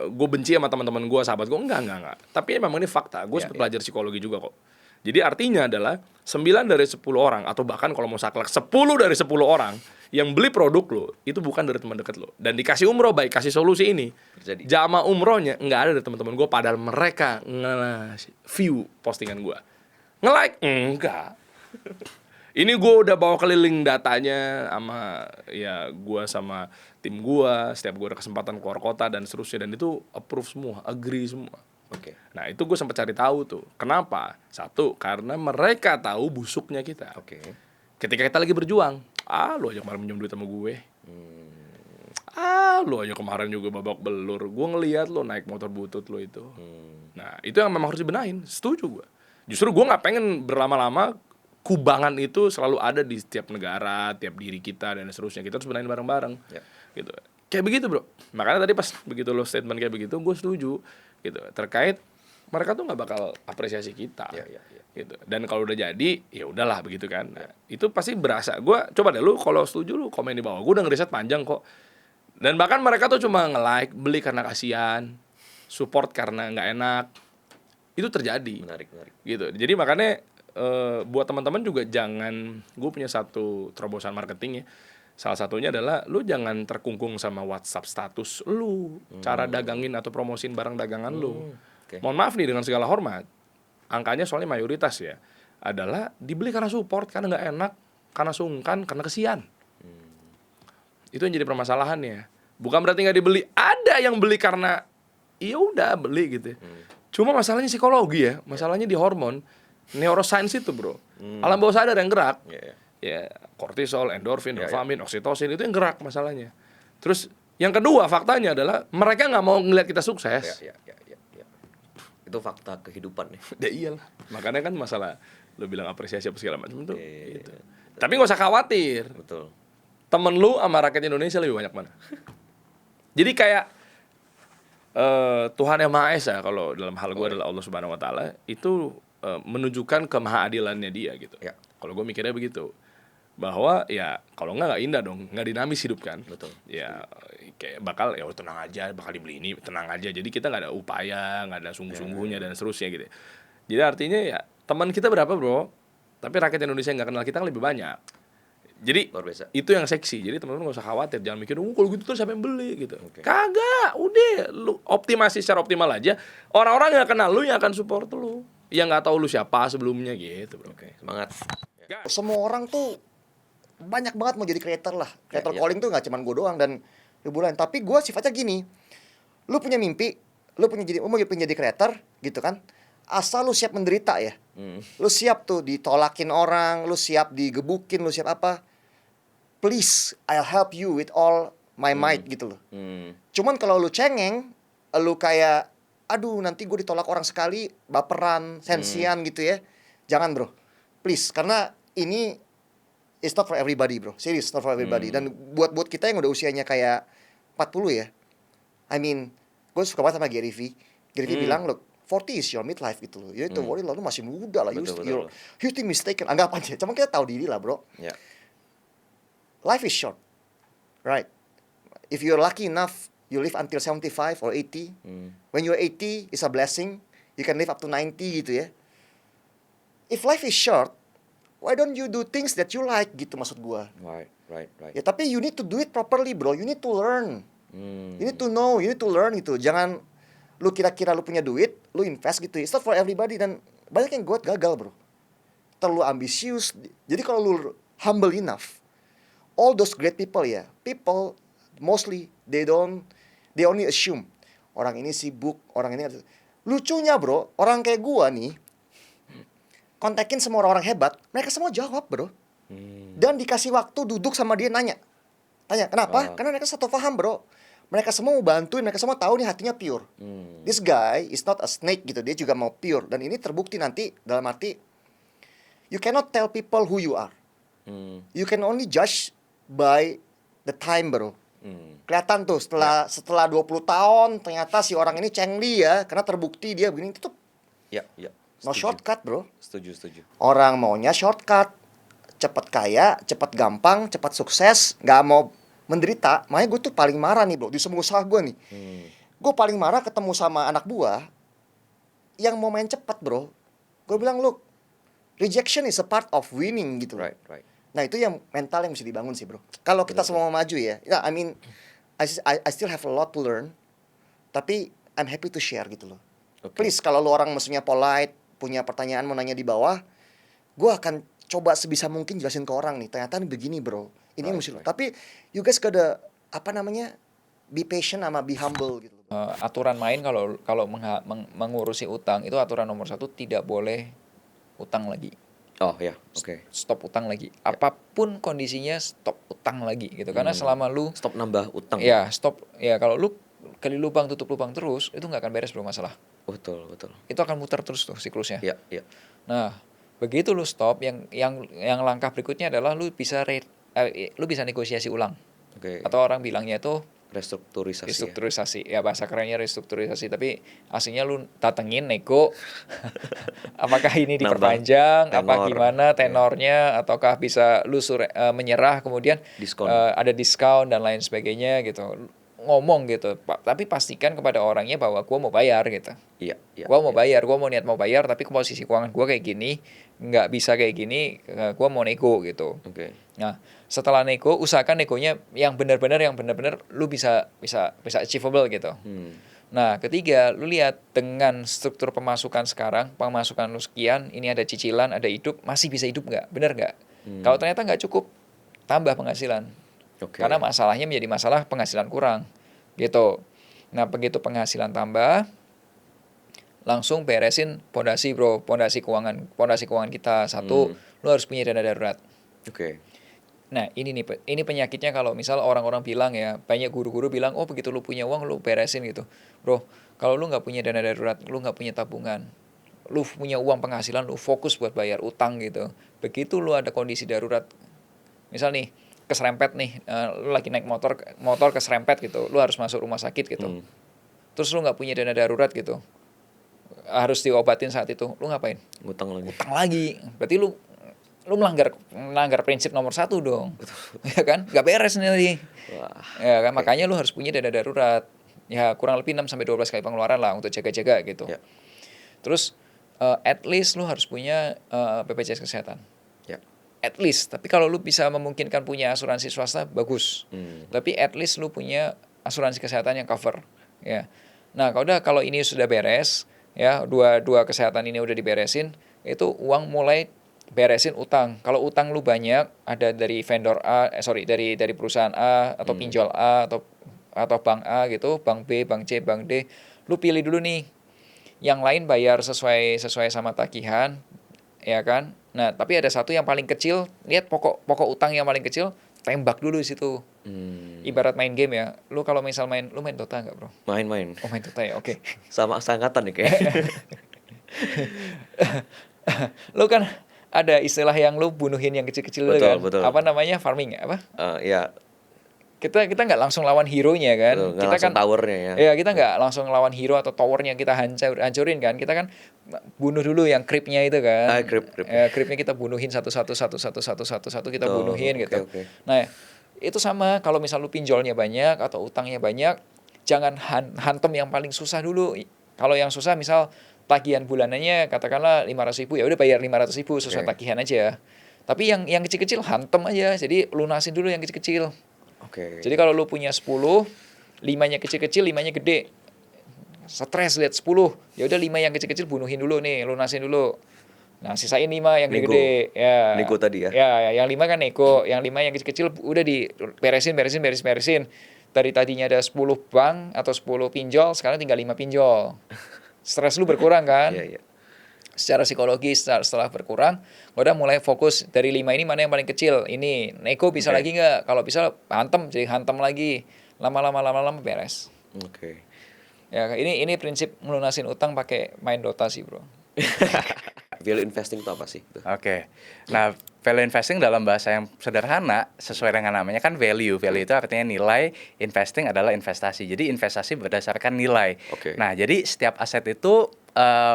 gue benci sama teman-teman gue, sahabat gue, enggak. Tapi memang ini fakta. Gue sempat belajar psikologi juga kok. Jadi artinya adalah 9 dari 10 orang atau bahkan kalau mau saklek 10 dari 10 orang yang beli produk lo itu bukan dari teman dekat lo. Dan dikasih umroh baik kasih solusi ini. Terjadi. Jamaah umrohnya enggak ada dari teman-teman gue padahal mereka nge-view postingan gue. Nge-like enggak. Ini gue udah bawa keliling datanya sama ya gue sama tim gue, setiap gue ada kesempatan keluar kota dan seterusnya, dan itu approve semua, agree semua. Oke. Nah itu gue sempat cari tahu tuh, kenapa? Satu, karena mereka tahu busuknya kita. Oke. Ketika kita lagi berjuang, lu aja kemarin minjem duit sama gue. Lu aja kemarin juga babak belur. Gue ngelihat lo naik motor butut lo itu. Nah itu yang memang harus dibenahin, setuju gue. Justru gue nggak pengen berlama-lama kubangan itu selalu ada di setiap negara, tiap diri kita dan seterusnya. Kita harus benahin bareng-bareng. Ya. Gitu. Kayak begitu, bro. Makanya tadi pas begitu lo statement kayak begitu, gue setuju. Gitu. Terkait mereka tuh nggak bakal apresiasi kita. Ya. Gitu. Dan kalau udah jadi, ya udahlah begitu kan. Nah, itu pasti berasa. Gue coba deh lu kalau setuju lu komen di bawah. Gue udah ngeriset panjang kok. Dan bahkan mereka tuh cuma nge-like, beli karena kasihan, support karena nggak enak. Itu terjadi. Menarik. Gitu. Jadi makanya buat teman-teman juga jangan, gue punya satu terobosan marketing ya. Salah satunya adalah lu jangan terkungkung sama WhatsApp status lu, cara dagangin atau promosin barang dagangan lu. Oke. Mohon maaf nih dengan segala hormat, angkanya soalnya mayoritas ya adalah dibeli karena support, karena nggak enak, karena sungkan, karena kesian. Itu yang jadi permasalahannya. Bukan berarti nggak dibeli. Ada yang beli karena iya udah beli gitu. Cuma masalahnya psikologi ya. Masalahnya di hormon. Neuroscience itu bro. Alam bawah sadar yang gerak. Ya kortisol, endorfin, dopamin, oksitosin itu yang gerak masalahnya. Terus yang kedua faktanya adalah mereka nggak mau ngelihat kita sukses. Ya. Itu fakta kehidupan nih. Ya iyalah. Makanya kan masalah lu bilang apresiasi apa segala macam itu. Gitu. Tapi nggak usah khawatir. Betul. Temen lu sama rakyat Indonesia lebih banyak mana? Jadi kayak Tuhan Yang Maha Esa kalau dalam hal gue adalah Allah Subhanahu Wa Taala itu menunjukkan kemahadilannya dia gitu. Ya. Kalau gue mikirnya begitu, bahwa ya kalau nggak indah dong, nggak dinamis hidup kan. Betul. Ya kayak bakal ya tenang aja, bakal dibeli ini tenang aja. Jadi kita nggak ada upaya, nggak ada sungguh-sungguhnya dan seterusnya gitu. Jadi artinya ya teman kita berapa bro, tapi rakyat Indonesia yang nggak kenal kita kan lebih banyak. Jadi Luar biasa. itu yang seksi. Jadi teman-teman gak usah khawatir, jangan mikir, kalau gitu terus siapa yang beli gitu. Kagak, udah lu optimasi secara optimal aja. Orang-orang yang kenal lu yang akan support lu, yang nggak tahu lu siapa sebelumnya gitu bro. Semangat. Semua orang tuh banyak banget mau jadi creator lah. Creator calling tuh nggak cuman gue doang dan ribu lain. Tapi gue sifatnya gini, lu punya mimpi, lu mau jadi creator gitu kan. Asal lu siap menderita ya. Lu siap tuh ditolakin orang, lu siap digebukin, lu siap apa. Please, I'll help you with all my might gitu loh. Cuman kalau lu cengeng, lu kayak aduh nanti gue ditolak orang sekali, baperan, sensian gitu ya. Jangan bro, please, karena ini it's not for everybody bro, serious, not for everybody. Dan buat kita yang udah usianya kayak 40 ya, I mean, gue suka banget sama Gary V. Gary V bilang, look, 40 is your midlife gitu loh. Ya itu worry lah, lu masih muda lah, Betul. you think mistaken, anggap aja. Cuma kita tahu diri lah bro. Ya. Life is short, right? If you're lucky enough, you live until 75 or 80. When you're 80, it's a blessing. You can live up to 90 gitu ya. If life is short, why don't you do things that you like gitu maksud gua. Right. Ya tapi you need to do it properly bro. You need to learn. You need to know, you need to learn gitu. Jangan lu kira-kira lu punya duit, lu invest gitu. It's not for everybody dan banyak yang gagal bro. Terlalu ambisius. Jadi kalau lu humble enough, all those great people ya, people mostly they only assume orang ini sibuk, orang ini. Lucunya bro, orang kayak gua nih kontakin semua orang hebat, mereka semua jawab bro. Dan dikasih waktu duduk sama dia tanya kenapa? Karena mereka satu paham bro. Mereka semua mau bantuin, mereka semua tahu nih hatinya pure. This guy is not a snake gitu, dia juga mau pure. Dan ini terbukti nanti dalam arti you cannot tell people who you are. You can only judge by the time bro. Kelihatan tuh setelah 20 tahun ternyata si orang ini cengli ya, karena terbukti dia begini itu tuh Ya. no shortcut bro. Setuju. Orang maunya shortcut, cepat kaya, cepat gampang, cepat sukses, nggak mau menderita. Makanya gue tuh paling marah nih bro di semua usaha gue nih. Gue paling marah ketemu sama anak buah yang mau main cepat bro. Gue bilang look, rejection is a part of winning gitu. Right. Nah itu yang mental yang mesti dibangun sih bro. Kalau kita semua mau maju ya, I mean, I still have a lot to learn. Tapi I'm happy to share gitu loh. Please kalau lu orang maksudnya polite, punya pertanyaan mau nanya di bawah, gue akan coba sebisa mungkin jelasin ke orang nih. Ternyata ini begini bro. Ini mesti. Tapi you guys gotta be patient sama be humble gitu. Aturan main kalau mengurusi utang itu aturan nomor 1 tidak boleh utang lagi. Oh ya, oke. Stop utang lagi. Apapun kondisinya stop utang lagi gitu. Karena selama lu Stop nambah utang. ya stop ya kalau lu kali lubang tutup lubang terus itu nggak akan beres bro masalah. Betul. Itu akan muter terus tuh siklusnya. Ya. Nah, begitu lu stop yang langkah berikutnya adalah lu bisa negosiasi ulang. Oke. Atau orang bilangnya itu Restrukturisasi. ya bahasa kerennya restrukturisasi, tapi aslinya lu datengin nego apakah ini Nambah diperpanjang, apa tenor. gimana tenornya, ataukah bisa lu menyerah kemudian Diskon. ada diskon dan lain sebagainya gitu, ngomong gitu. Tapi pastikan kepada orangnya bahwa gua mau bayar gitu. Iya. Gua mau bayar, gua mau niat mau bayar, tapi posisi keuangan gua kayak gini, nggak bisa kayak gini, gua mau nego gitu. Oke. Nah, setelah nego, usahakan negonya yang benar-benar lu bisa achievable gitu. Nah, ketiga, lu lihat dengan struktur pemasukan sekarang, pemasukan lu sekian, ini ada cicilan, ada hidup, masih bisa hidup nggak? Bener nggak? Kalau ternyata nggak cukup, tambah penghasilan. Oke. Karena masalahnya menjadi masalah penghasilan kurang. Gitu. Nah, begitu penghasilan tambah, langsung beresin pondasi, Bro. Pondasi keuangan kita. Satu, lu harus punya dana darurat. Oke. Nah, ini penyakitnya kalau misal orang-orang bilang ya, banyak guru-guru bilang, oh begitu lu punya uang, lu beresin gitu. Bro, kalau lu nggak punya dana darurat, lu nggak punya tabungan, lu punya uang penghasilan, lu fokus buat bayar utang gitu. Begitu lu ada kondisi darurat, misal nih, keserempet nih, lu lagi naik motor keserempet gitu, lu harus masuk rumah sakit gitu. Terus lu nggak punya dana darurat gitu, harus diobatin saat itu, lu ngapain? Ngutang lagi. Utang lagi. Berarti lu melanggar prinsip nomor 1 dong. Ya kan? Gak beres nih. Wah. Ya kan? Makanya lu harus punya dana darurat. Ya kurang lebih 6 sampai 12 kali pengeluaran lah untuk jaga-jaga gitu. Ya. Terus at least lu harus punya BPJS kesehatan. Ya. At least. Tapi kalau lu bisa memungkinkan punya asuransi swasta, bagus. Tapi at least lu punya asuransi kesehatan yang cover. Ya. Nah, kalau ini sudah beres, ya, dua kesehatan ini udah diberesin, itu uang mulai beresin utang. Kalau utang lu banyak, ada dari vendor dari perusahaan A atau pinjol A atau bank A gitu, bank B, bank C, bank D, lu pilih dulu nih. Yang lain bayar sesuai sama tagihan, ya kan? Nah, tapi ada satu yang paling kecil, lihat pokok utang yang paling kecil, tembak dulu di situ. Ibarat main game ya. Lu kalau misal lu main Dota nggak, Bro? Main-main. Oh, main Dota ya. Oke. Sama seangkatan nih kayaknya. Lu kan ada istilah yang lu bunuhin yang kecil-kecil dulu kan. Betul. Apa namanya? Farming apa? Ya, Kita nggak langsung lawan hero-nya kan. betul. Nggak Kita langsung kan towernya ya. ya kita nggak langsung lawan hero atau towernya kita hancurin kan. Kita kan bunuh dulu yang creep-nya itu kan. Creep. Creep-nya kita bunuhin satu-satu kita Betul. bunuhin gitu. Oke. Nah, itu sama kalau misal lu pinjolnya banyak atau utangnya banyak, jangan hantem yang paling susah dulu. Kalau yang susah misal tagihan bulanannya katakanlah 500.000, ya udah bayar 500.000 sesuai tagihan aja. Tapi yang kecil-kecil hantem aja. Jadi lunasin dulu yang kecil-kecil. Oke. Jadi kalau lu punya 10, 5-nya kecil-kecil, 5-nya gede. Stres lihat 10. Ya udah 5 yang kecil-kecil bunuhin dulu nih, lunasin dulu. Nah, sisain 5 yang Nego. gede-gede. Ya. Nego tadi ya? Ya, yang 5 kan nego, yang 5 yang kecil-kecil udah beresin. Dari tadinya ada 10 bank atau 10 pinjol, sekarang tinggal 5 pinjol. Stres lu berkurang kan? Iya. Secara psikologis setelah berkurang, udah mulai fokus dari 5 ini mana yang paling kecil. Ini nego bisa lagi nggak? Kalau bisa jadi hantam lagi. Lama-lama beres. Oke. Ya, ini prinsip melunasin utang pakai main Dota sih, Bro. Value investing itu apa sih? Oke. Nah, value investing dalam bahasa yang sederhana sesuai dengan namanya kan value. Value itu artinya nilai, investing adalah investasi. Jadi investasi berdasarkan nilai. Oke. Nah, jadi setiap aset itu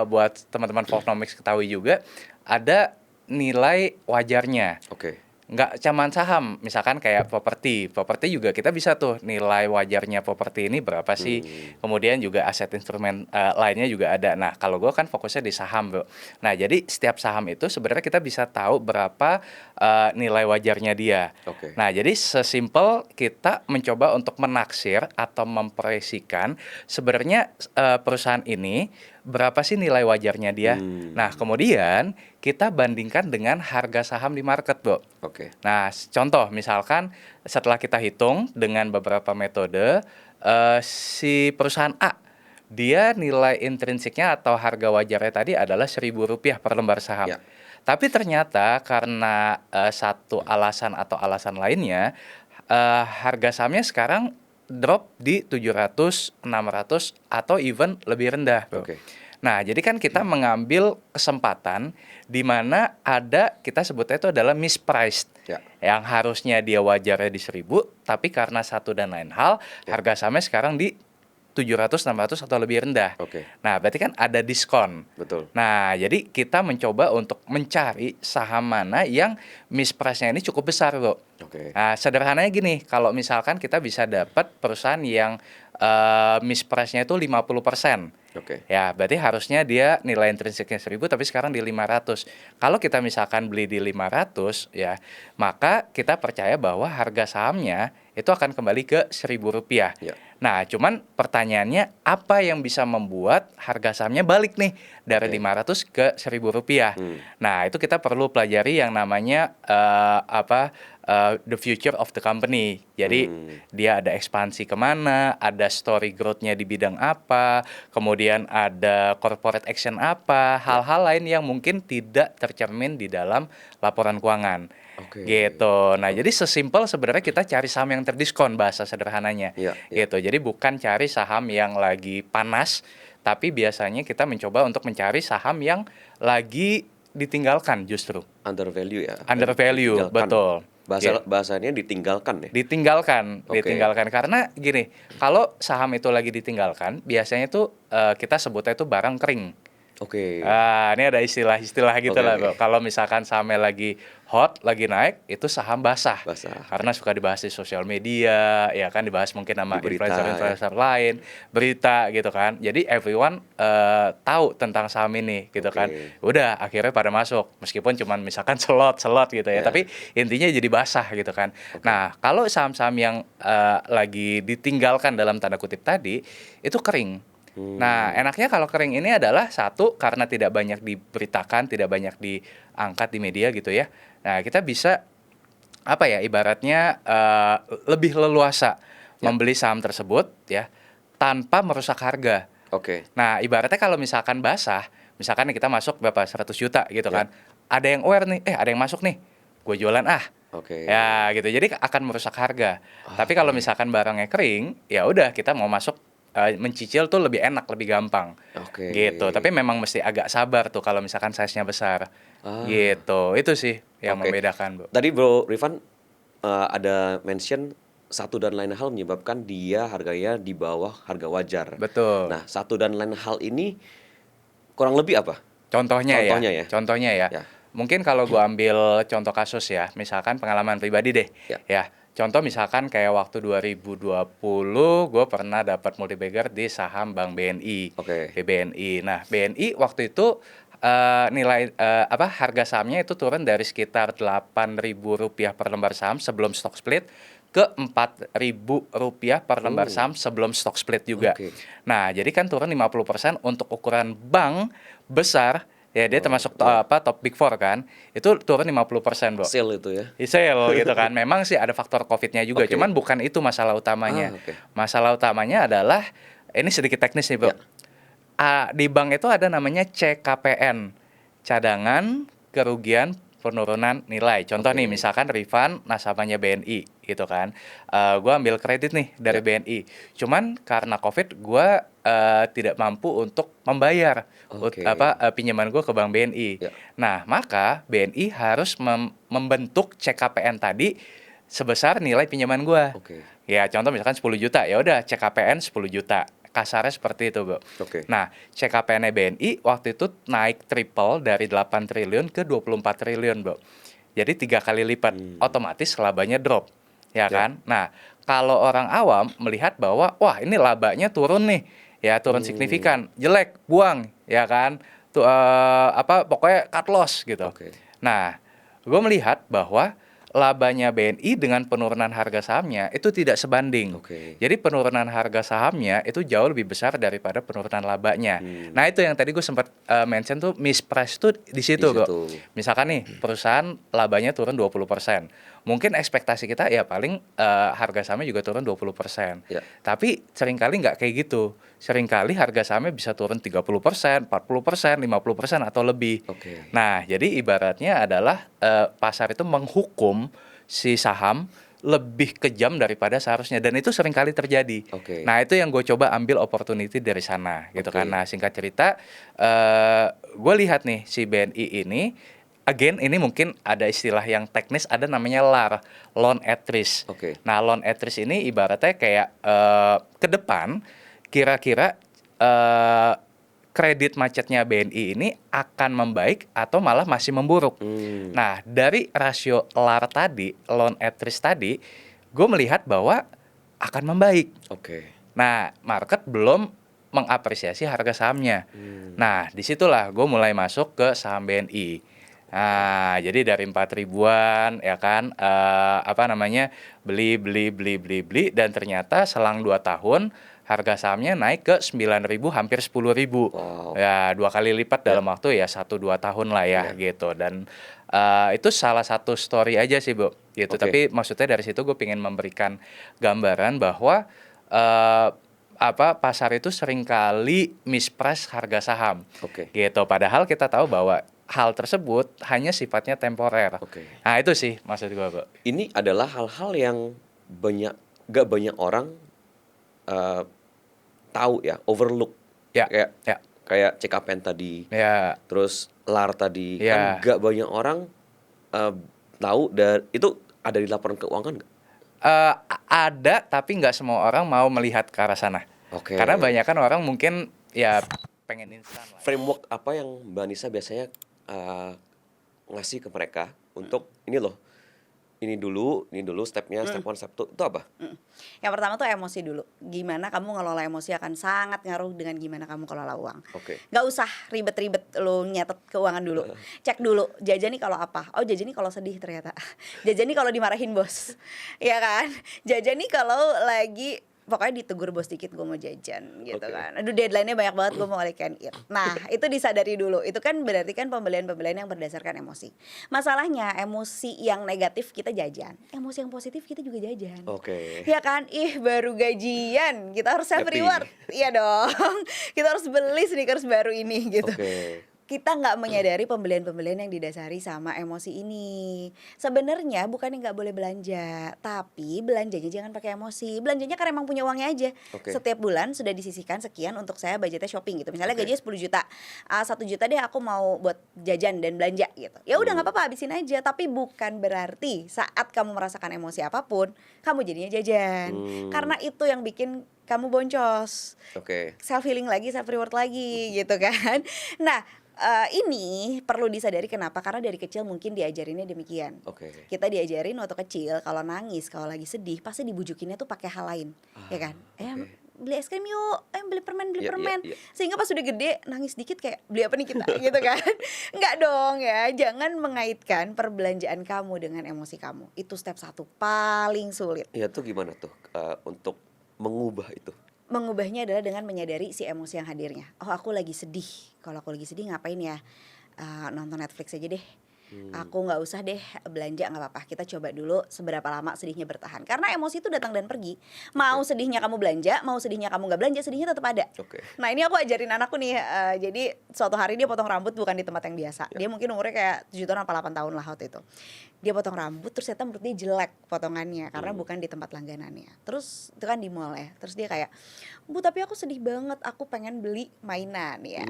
buat teman-teman Volcnomics ketahui juga ada nilai wajarnya. Oke. Nggak cuman saham, misalkan kayak properti juga kita bisa tuh nilai wajarnya properti ini berapa sih, kemudian juga aset instrumen lainnya juga ada. Nah, kalau gue kan fokusnya di saham, Bro. Nah, jadi setiap saham itu sebenarnya kita bisa tahu berapa nilai wajarnya dia. Oke. Nah, jadi sesimpel kita mencoba untuk menaksir atau memproyeksikan sebenarnya perusahaan ini berapa sih nilai wajarnya dia. Nah, kemudian kita bandingkan dengan harga saham di market, Bro. Oke. Nah, contoh misalkan setelah kita hitung dengan beberapa metode, si perusahaan A, dia nilai intrinsiknya atau harga wajarnya tadi adalah Rp1.000 per lembar saham. Ya. Tapi ternyata karena satu alasan atau alasan lainnya, harga sahamnya sekarang drop di 700, 600 atau even lebih rendah, Bro. Oke. Nah, jadi kan kita mengambil kesempatan di mana kita sebutnya itu adalah mispriced. Ya. Yang harusnya dia wajarnya di 1.000, tapi karena satu dan lain hal, harga sahamnya sekarang di 700, 600 atau lebih rendah. Oke. Nah, berarti kan ada diskon. Betul. Nah, jadi kita mencoba untuk mencari saham mana yang misprice-nya ini cukup besar, Bro. Oke. Nah, sederhananya gini, kalau misalkan kita bisa dapat perusahaan yang misprice-nya itu 50%. Oke. Ya, berarti harusnya dia nilai intrinsiknya 1.000 tapi sekarang di 500. Kalau kita misalkan beli di 500 ya, maka kita percaya bahwa harga sahamnya itu akan kembali ke Rp1.000. Ya. Nah, cuman pertanyaannya apa yang bisa membuat harga sahamnya balik nih dari 500 ke 1.000 rupiah. Nah, itu kita perlu pelajari yang namanya the future of the company. Jadi dia ada ekspansi kemana, ada story growth-nya di bidang apa, kemudian ada corporate action apa, hal-hal lain yang mungkin tidak tercermin di dalam laporan keuangan. Gitu. Nah, jadi sesimpel sebenarnya kita cari saham yang terdiskon bahasa sederhananya. Gitu. Jadi bukan cari saham yang lagi panas, tapi biasanya kita mencoba untuk mencari saham yang lagi ditinggalkan justru. Under value ya. Under value, betul. Bahasanya ditinggalkan ya. Ditinggalkan karena gini, kalau saham itu lagi ditinggalkan, biasanya tuh kita sebutnya itu barang kering. Ini ada istilah-istilah gitu lah, Bro. Kalau misalkan sahamnya lagi hot, lagi naik, itu saham basah. Karena suka dibahas di sosial media, ya kan, dibahas mungkin sama influencer-influencer lain, berita gitu kan. Jadi everyone tahu tentang saham ini gitu kan. Udah akhirnya pada masuk, meskipun cuman misalkan selot gitu ya, tapi intinya jadi basah gitu kan. Nah, kalau saham-saham yang lagi ditinggalkan dalam tanda kutip tadi, itu kering. Nah, enaknya kalau kering ini adalah satu, karena tidak banyak diberitakan, tidak banyak diangkat di media gitu ya. Nah, kita bisa ibaratnya lebih leluasa membeli saham tersebut ya tanpa merusak harga. Nah, ibaratnya kalau misalkan basah, misalkan kita masuk berapa 100 juta gitu kan. Ada yang aware nih, ada yang masuk nih. Gue jualan ya gitu. Jadi akan merusak harga. Tapi kalau misalkan barangnya kering, ya udah kita mau masuk mencicil tuh lebih enak, lebih gampang. Gitu. Tapi memang mesti agak sabar tuh kalau misalkan size-nya besar. Gitu. Itu sih yang membedakan, Bro. Tadi Bro Rifan ada mention satu dan lain hal menyebabkan dia harganya di bawah harga wajar. Betul. Nah, satu dan lain hal ini kurang lebih apa? Contohnya ya. Mungkin kalau gua ambil contoh kasus ya, misalkan pengalaman pribadi deh. Ya. Contoh misalkan kayak waktu 2020 gue pernah dapat multibagger di saham Bank BNI, di BNI. Nah, BNI waktu itu nilai harga sahamnya itu turun dari sekitar Rp8.000 per lembar saham sebelum stock split ke Rp4.000 per lembar saham sebelum stock split juga. Nah, jadi kan turun 50% untuk ukuran bank besar. Ya, dia termasuk top Big Four kan. Itu turun 50%, Bro. Sale itu ya. Sale gitu kan. Memang sih ada faktor Covid-nya juga, cuman bukan itu masalah utamanya. Masalah utamanya adalah ini sedikit teknis nih, Bro. Di bank itu ada namanya CKPN. Cadangan Kerugian Penurunan Nilai. Contoh nih, misalkan Rifan nasabahnya BNI gitu kan. Gue ambil kredit nih dari BNI. Cuman karena Covid gue tidak mampu untuk membayar pinjaman gue ke Bank BNI. Nah, maka BNI harus membentuk CKPN tadi sebesar nilai pinjaman gue. Ya, contoh misalkan 10 juta, ya udah CKPN 10 juta. Kasarnya seperti itu, Bro. Nah, CKPN BNI waktu itu naik triple dari 8 triliun ke 24 triliun, Bro. Jadi 3 kali lipat. Otomatis labanya drop. Ya kan? Nah, kalau orang awam melihat bahwa wah, ini labanya turun nih. Ya, turun signifikan. Jelek, buang, ya kan? Pokoknya cut loss gitu. Nah, gue melihat bahwa labanya BNI dengan penurunan harga sahamnya itu tidak sebanding. Jadi penurunan harga sahamnya itu jauh lebih besar daripada penurunan labanya. Nah, itu yang tadi gue sempat mention tuh misprice tuh di situ, Bro. Misalkan nih perusahaan labanya turun 20%. Mungkin ekspektasi kita ya paling harga sahamnya juga turun 20%. Tapi seringkali nggak kayak gitu. Seringkali harga sahamnya bisa turun 30%, 40%, 50% atau lebih. Nah, jadi ibaratnya adalah pasar itu menghukum si saham lebih kejam daripada seharusnya, dan itu seringkali terjadi. Nah, itu yang gue coba ambil opportunity dari sana gitu kan. Nah, singkat cerita gue lihat nih si BNI ini, again ini mungkin ada istilah yang teknis, ada namanya LAR, loan at risk. Nah, loan at risk ini ibaratnya kayak ke depan kira-kira kredit macetnya BNI ini akan membaik atau malah masih memburuk. Nah, dari rasio LAR tadi, loan at risk tadi, gue melihat bahwa akan membaik. Nah, market belum mengapresiasi harga sahamnya. Nah, disitulah gue mulai masuk ke saham BNI. Nah, jadi dari 4 ribuan ya kan, beli dan ternyata selang 2 tahun harga sahamnya naik ke 9 ribu, hampir 10 ribu. Wow. Ya 2 kali lipat dalam waktu ya 1-2 tahun lah ya gitu. Dan itu salah satu story aja sih Bu gitu. Oke. Tapi maksudnya dari situ gue pengen memberikan gambaran bahwa pasar itu seringkali misprice harga saham. Oke. Gitu. Padahal kita tahu bahwa hal tersebut hanya sifatnya temporer. Oke. Nah, itu sih maksud gue, Bu. Ini adalah hal-hal yang gak banyak orang tahu ya, overlook. Ya, Kayak ya, kayak CKPN tadi, ya. terus LAR tadi, Ya. kan gak banyak orang tahu, dan itu ada di laporan keuangan nggak? Ada, tapi nggak semua orang mau melihat ke arah sana. Oke. Karena banyak kan orang mungkin ya pengen instan lah. Framework apa yang Mbak Nisa biasanya ngasih ke mereka untuk ini dulu stepnya, step 1, step 2 itu apa? Yang pertama tuh emosi dulu. Gimana kamu ngelola emosi akan sangat ngaruh dengan gimana kamu kelola uang. Oke. Gak usah ribet-ribet lo nyatet keuangan dulu. Cek dulu, jajan nih kalau apa? Oh, jajan nih kalau sedih ternyata. Jajan nih kalau dimarahin bos. Ya kan? Jajan nih kalau lagi pokoknya ditegur bos dikit gue mau jajan gitu Oke. kan. Aduh, deadline-nya banyak banget, gue mau all you can eat. Nah, itu disadari dulu. Itu kan berarti kan pembelian-pembelian yang berdasarkan emosi. Masalahnya emosi yang negatif kita jajan, emosi yang positif kita juga jajan. Oke. Ya kan, baru gajian, kita harus self Happy. reward. Iya dong. Kita harus beli sneakers baru ini gitu. Oke. Kita nggak menyadari pembelian-pembelian yang didasari sama emosi ini. Sebenarnya bukan yang nggak boleh belanja, tapi belanjanya jangan pakai emosi. Belanjanya karena emang punya uangnya aja. Oke. Setiap bulan sudah disisihkan sekian untuk saya budgetnya shopping gitu. Misalnya Oke. gajinya 10 juta, 1 juta deh aku mau buat jajan dan belanja gitu. Ya udah nggak apa-apa, habisin aja. Tapi bukan berarti saat kamu merasakan emosi apapun, kamu jadinya jajan. Karena itu yang bikin kamu boncos. Oke. Self healing lagi, self reward lagi gitu kan. Nah, ini perlu disadari kenapa? Karena dari kecil mungkin diajarinnya demikian. Oke. Kita diajarin waktu kecil kalau nangis, kalau lagi sedih pasti dibujukinnya tuh pakai hal lain, ya kan? Beli es krim yuk, beli permen, Iya, permen. iya. Sehingga pas udah gede nangis dikit kayak beli apa nih kita gitu kan. Enggak dong ya, jangan mengaitkan perbelanjaan kamu dengan emosi kamu. Itu step 1 paling sulit. Iya tuh gimana tuh untuk mengubah itu? Mengubahnya adalah dengan menyadari si emosi yang hadirnya. Oh, aku lagi sedih. Kalau aku lagi sedih ngapain ya? Nonton Netflix aja deh. Aku nggak usah deh belanja, nggak apa-apa. Kita coba dulu seberapa lama sedihnya bertahan. Karena emosi itu datang dan pergi. Mau sedihnya kamu belanja, mau sedihnya kamu nggak belanja, sedihnya tetap ada. Oke. Nah, ini aku ajarin anakku nih. Jadi suatu hari dia potong rambut bukan di tempat yang biasa. Dia mungkin umurnya kayak 7 tahun apa 8 tahun lah waktu itu. Dia potong rambut terus ternyata menurut dia jelek potongannya karena bukan di tempat langganannya. Terus itu kan di mall ya. Terus dia kayak, "Bu, tapi aku sedih banget. Aku pengen beli mainan ya.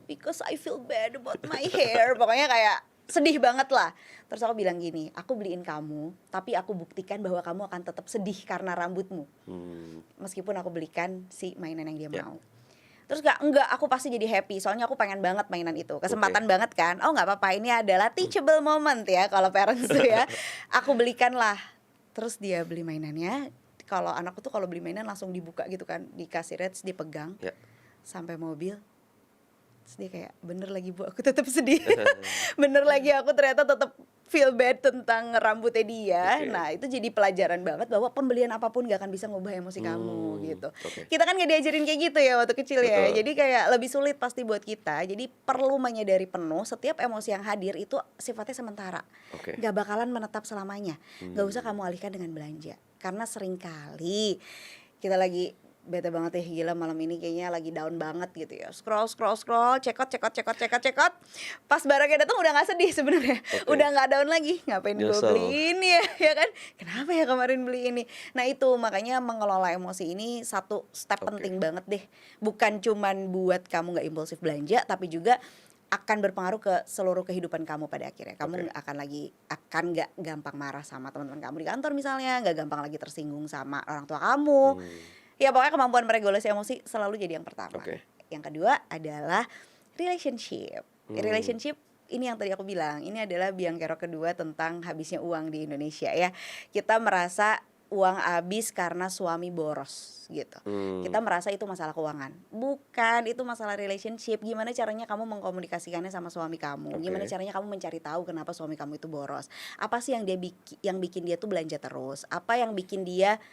Because I feel bad about my hair." Pokoknya kayak sedih banget lah. Terus aku bilang gini, aku beliin kamu, tapi aku buktikan bahwa kamu akan tetap sedih karena rambutmu. Meskipun aku belikan si mainan yang dia mau. Terus enggak, aku pasti jadi happy. Soalnya aku pengen banget mainan itu. Kesempatan banget kan. Oh, nggak apa-apa, ini adalah teachable moment ya kalau parents tuh ya. Aku belikan lah. Terus dia beli mainannya. Kalau anakku tuh kalau beli mainan langsung dibuka gitu kan, dikasih terus dipegang Ya. sampai mobil. Terus dia kayak, bener lagi Bu, aku tetap sedih. Bener lagi aku ternyata tetap feel bad tentang rambutnya dia. Oke. Nah, itu jadi pelajaran banget bahwa pembelian apapun gak akan bisa ngubah emosi kamu gitu. Oke. Kita kan gak diajarin kayak gitu ya waktu kecil ya. Betul. Jadi kayak lebih sulit pasti buat kita. Jadi perlu menyadari penuh setiap emosi yang hadir itu sifatnya sementara. Oke. Gak bakalan menetap selamanya. Gak usah kamu alihkan dengan belanja. Karena seringkali kita lagi bete banget ya, gila malam ini kayaknya lagi down banget gitu ya. Scroll, cekot. Pas barangnya datang udah gak sedih sebenarnya. Oke. Udah gak down lagi. Ngapain gue Nyesel. beli ini ya kan? Kenapa ya kemarin beli ini? Nah, itu makanya mengelola emosi ini satu step Oke. penting banget deh. Bukan cuman buat kamu gak impulsif belanja, tapi juga akan berpengaruh ke seluruh kehidupan kamu pada akhirnya. Kamu akan gak gampang marah sama teman-teman kamu di kantor misalnya, gak gampang lagi tersinggung sama orang tua kamu. Ya pokoknya kemampuan meregulasi emosi selalu jadi yang pertama. Oke. Yang kedua adalah relationship. Relationship ini yang tadi aku bilang, ini adalah biang kerok kedua tentang habisnya uang di Indonesia ya. Kita merasa uang habis karena suami boros gitu. Kita merasa itu masalah keuangan. Bukan, itu masalah relationship. Gimana caranya kamu mengkomunikasikannya sama suami kamu? Gimana caranya kamu mencari tahu kenapa suami kamu itu boros? Apa sih yang bikin dia tuh belanja terus? Apa yang bikin dia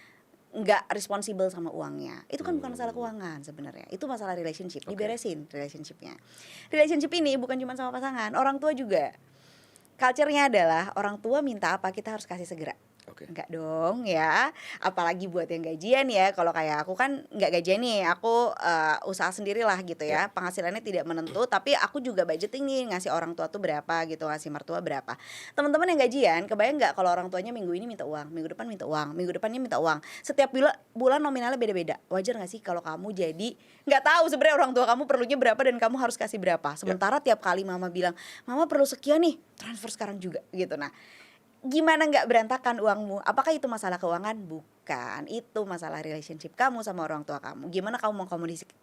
nggak responsible sama uangnya? Itu kan bukan masalah keuangan sebenarnya. Itu masalah relationship. Diberesin relationshipnya. Relationship ini bukan cuma sama pasangan, orang tua juga. Culture-nya adalah orang tua minta apa kita harus kasih segera. Enggak dong ya, apalagi buat yang gajian ya. Kalau kayak aku kan nggak gajian nih, aku usaha sendirilah gitu ya. Penghasilannya tidak menentu, tapi aku juga budgeting nih, ngasih orang tua tuh berapa gitu, ngasih mertua berapa. Teman-teman yang gajian, kebayang nggak kalau orang tuanya minggu ini minta uang, minggu depan minta uang, minggu depannya minta uang. Setiap bulan nominalnya beda-beda. Wajar nggak sih kalau kamu jadi nggak tahu sebenarnya orang tua kamu perlunya berapa dan kamu harus kasih berapa. Sementara tiap kali mama bilang, mama perlu sekian nih, transfer sekarang juga gitu. Nah, gimana nggak berantakan uangmu? Apakah itu masalah keuangan? Bukan, itu masalah relationship kamu sama orang tua kamu. Gimana kamu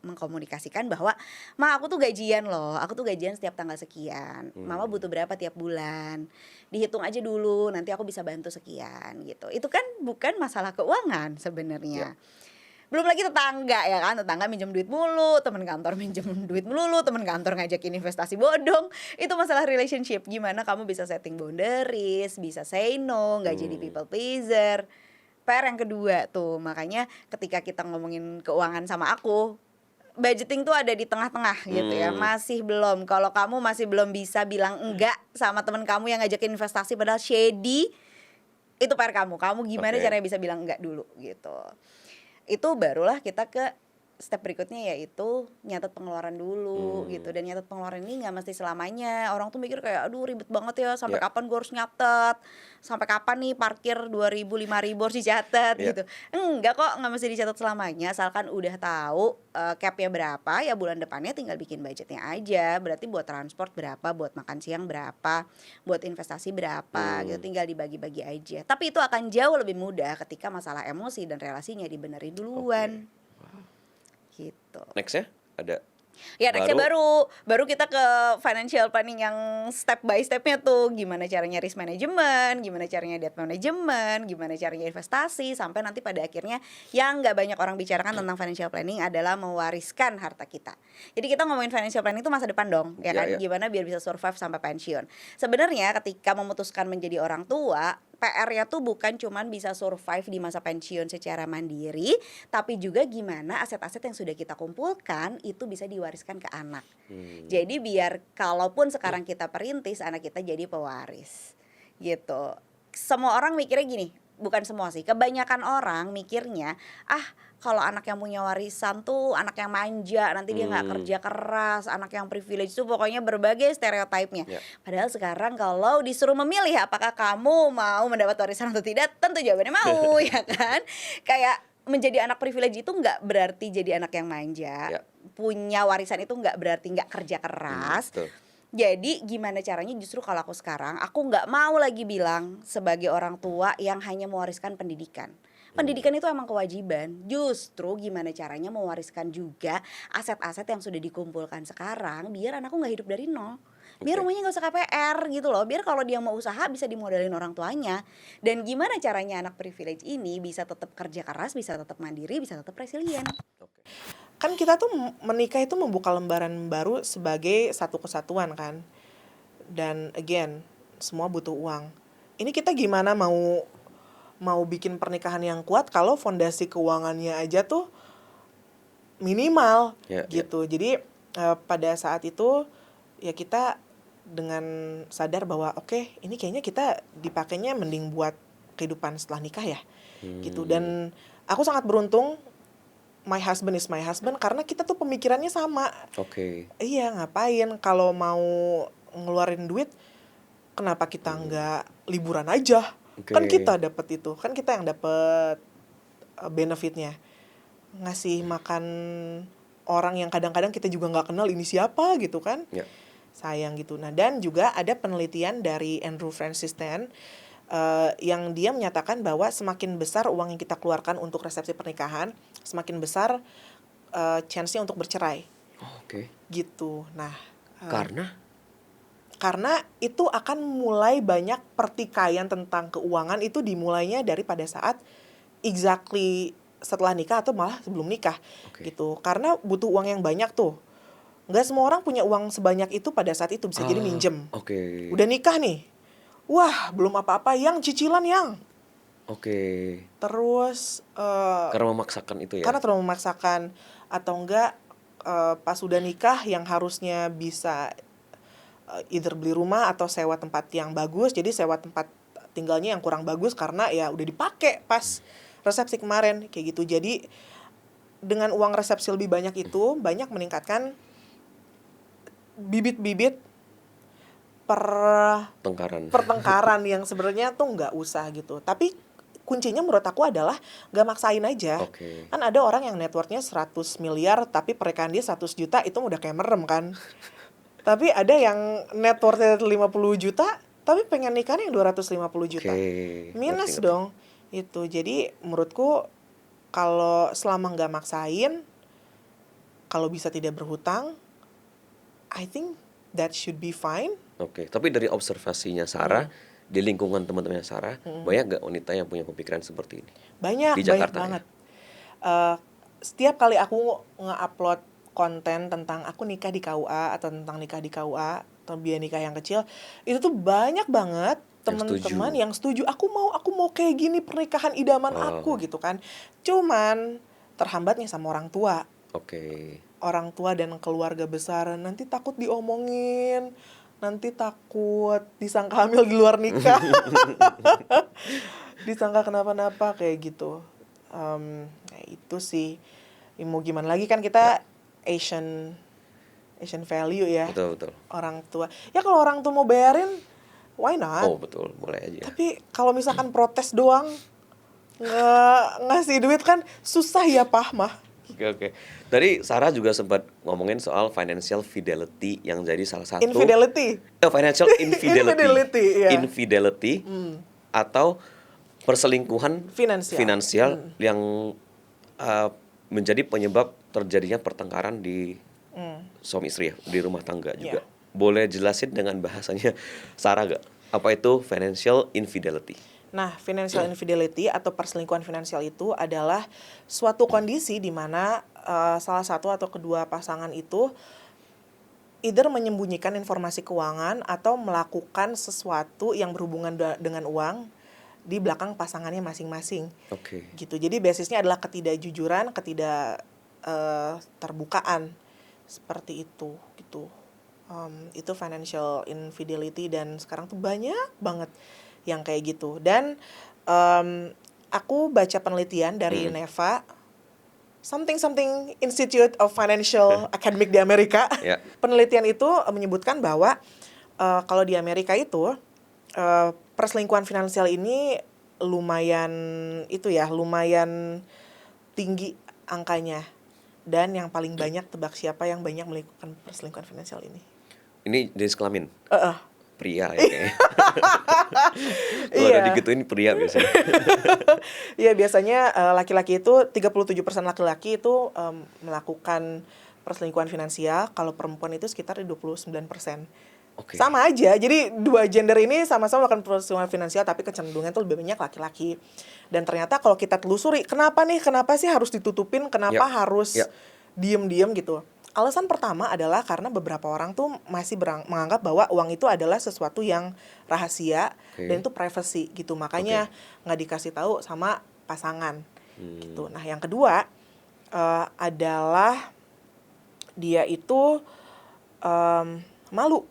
mengkomunikasikan bahwa, ma aku tuh gajian loh, aku tuh gajian setiap tanggal sekian, mama butuh berapa tiap bulan, dihitung aja dulu, nanti aku bisa bantu sekian gitu. Itu kan bukan masalah keuangan sebenarnya. Belum lagi tetangga ya kan, tetangga minjem duit mulu, teman kantor minjem duit mulu, teman kantor ngajakin investasi bodong. Itu masalah relationship. Gimana kamu bisa setting boundaries, bisa say no, nggak jadi people pleaser. PR yang kedua tuh, makanya ketika kita ngomongin keuangan sama aku, budgeting tuh ada di tengah-tengah gitu ya. Masih belum, kalau kamu masih belum bisa bilang enggak sama teman kamu yang ngajakin investasi padahal shady, itu PR kamu. Kamu gimana caranya bisa bilang enggak dulu gitu. Itu barulah kita ke step berikutnya, yaitu nyatet pengeluaran dulu gitu. Dan nyatet pengeluaran ini nggak mesti selamanya. Orang tuh mikir kayak aduh ribet banget ya, sampai kapan gue harus nyatet, sampai kapan nih parkir 2.000 5.000 harus dicatat gitu. Enggak kok, nggak mesti dicatat selamanya, asalkan udah tahu capnya berapa, ya bulan depannya tinggal bikin budgetnya aja. Berarti buat transport berapa, buat makan siang berapa, buat investasi berapa gitu, tinggal dibagi-bagi aja. Tapi itu akan jauh lebih mudah ketika masalah emosi dan relasinya dibenerin duluan. Gitu. Next ya ada Ya nextnya baru kita ke financial planning yang step by stepnya tuh, gimana caranya risk management, gimana caranya debt management, gimana caranya investasi, sampai nanti pada akhirnya yang nggak banyak orang bicarakan tentang financial planning adalah mewariskan harta kita. Jadi kita ngomongin financial planning itu masa depan dong, ya kan? Gimana biar bisa survive sampai pensiun. Sebenarnya ketika memutuskan menjadi orang tua, PR-nya tuh bukan cuman bisa survive di masa pensiun secara mandiri, tapi juga gimana aset-aset yang sudah kita kumpulkan itu bisa diwariskan ke anak. Jadi biar kalaupun sekarang kita perintis, anak kita jadi pewaris gitu. Semua orang mikirnya gini, bukan semua sih, kebanyakan orang mikirnya, kalau anak yang punya warisan tuh anak yang manja, nanti dia nggak kerja keras, anak yang privilege tuh pokoknya berbagai stereotipnya. Padahal sekarang kalau disuruh memilih apakah kamu mau mendapat warisan atau tidak, tentu jawabannya mau. Ya kan? Kayak menjadi anak privilege itu nggak berarti jadi anak yang manja. Punya warisan itu nggak berarti nggak kerja keras. Jadi gimana caranya, justru kalau aku sekarang, aku nggak mau lagi bilang sebagai orang tua yang hanya mewariskan pendidikan. Pendidikan itu emang kewajiban. Justru gimana caranya mewariskan juga aset-aset yang sudah dikumpulkan sekarang, biar anakku nggak hidup dari nol. Biar rumahnya nggak usah KPR gitu loh. Biar kalau dia mau usaha bisa dimodalin orang tuanya. Dan gimana caranya anak privilege ini bisa tetap kerja keras, bisa tetap mandiri, bisa tetap resilient. Kan kita tuh menikah itu membuka lembaran baru sebagai satu kesatuan kan. Dan again, semua butuh uang. Ini kita gimana mau bikin pernikahan yang kuat kalau fondasi keuangannya aja tuh minimal gitu. Jadi pada saat itu ya kita dengan sadar bahwa oke, ini kayaknya kita dipakainya mending buat kehidupan setelah nikah ya gitu. Dan aku sangat beruntung, my husband is my husband, karena kita tuh pemikirannya sama. Iya, ngapain kalau mau ngeluarin duit, kenapa kita nggak liburan aja? Kan kita dapat itu, kan kita yang dapat benefitnya. Ngasih makan orang yang kadang-kadang kita juga nggak kenal ini siapa gitu kan. Sayang gitu. Nah, dan juga ada penelitian dari Andrew Francis Tan yang dia menyatakan bahwa semakin besar uang yang kita keluarkan untuk resepsi pernikahan, semakin besar chance-nya untuk bercerai. Gitu. Nah, karena itu akan mulai banyak pertikaian tentang keuangan itu dimulainya dari pada saat exactly setelah nikah atau malah sebelum nikah gitu. Karena butuh uang yang banyak tuh. Nggak semua orang punya uang sebanyak itu pada saat itu, bisa jadi minjem. Udah nikah nih, wah belum apa-apa, yang cicilan yang. Terus Karena memaksakan itu ya. karena terlalu memaksakan, atau enggak pas udah nikah yang harusnya bisa either beli rumah atau sewa tempat yang bagus, jadi sewa tempat tinggalnya yang kurang bagus karena ya udah dipakai pas resepsi kemarin kayak gitu. Jadi dengan uang resepsi lebih banyak itu banyak meningkatkan bibit-bibit pertengkaran yang sebenarnya tuh nggak usah gitu. Tapi kuncinya menurut aku adalah nggak maksain aja. Kan ada orang yang net worth-nya 100 miliar tapi pernikahan dia 100 juta, itu udah kayak merem kan. Tapi ada yang net worth-nya 50 juta tapi pengen nikah yang 250 juta. Minus dong. Itu. Jadi menurutku kalau selama nggak maksain, kalau bisa tidak berhutang, I think that should be fine. Tapi dari observasinya Sarah, di lingkungan teman-temannya Sarah, banyak gak wanita yang punya pemikiran seperti ini? Banyak, di banyak Jakarta banget. Setiap kali aku nge-upload konten tentang aku nikah di KUA atau tentang nikah di KUA atau biaya nikah yang kecil, itu tuh banyak banget teman-teman yang setuju. Aku mau kayak gini pernikahan idaman aku gitu kan. Cuman terhambatnya sama orang tua. Orang tua dan keluarga besar, nanti takut diomongin, nanti takut disangka hamil di luar nikah, disangka kenapa-napa kayak gitu. Itu sih, mau gimana lagi kan kita Asian value ya. Betul. Orang tua, ya kalau orang tua mau bayarin, why not? Betul, boleh aja. Tapi kalau misalkan protes doang, nggak ngasih duit kan susah ya Pak mah. Oke. Tadi Sarah juga sempat ngomongin soal financial fidelity yang jadi salah satu financial infidelity. Infidelity atau perselingkuhan finansial yang menjadi penyebab terjadinya pertengkaran di suami istri ya, di rumah tangga juga. Boleh jelasin dengan bahasanya Sarah gak? Apa itu financial infidelity? Nah, financial infidelity atau perselingkuhan finansial itu adalah suatu kondisi di mana salah satu atau kedua pasangan itu either menyembunyikan informasi keuangan atau melakukan sesuatu yang berhubungan dengan uang di belakang pasangannya masing-masing. Gitu. Jadi basisnya adalah ketidakjujuran, terbukaan seperti itu gitu. Itu financial infidelity dan sekarang tuh banyak banget yang kayak gitu. Dan aku baca penelitian dari NEFA, something Institute of Financial Academic di Amerika. Penelitian itu menyebutkan bahwa kalau di Amerika itu perselingkuhan finansial ini lumayan tinggi angkanya. Dan yang paling banyak, tebak siapa yang banyak melakukan perselingkuhan finansial ini? Ini jenis kelamin? Pria ya kayaknya. Kalau udah digituin pria biasanya. Iya, biasanya laki-laki itu 37% laki-laki itu melakukan perselingkuhan finansial, kalau perempuan itu sekitar 29%. Sama aja. Jadi dua gender ini sama-sama melakukan perselingkuhan finansial tapi kecenderungan itu lebih banyak laki-laki. Dan ternyata kalau kita telusuri, kenapa sih harus ditutupin? Kenapa harus diem-diem gitu? Alasan pertama adalah karena beberapa orang tuh masih menganggap bahwa uang itu adalah sesuatu yang rahasia dan itu privacy gitu. Makanya nggak dikasih tahu sama pasangan gitu. Nah, yang kedua adalah dia itu malu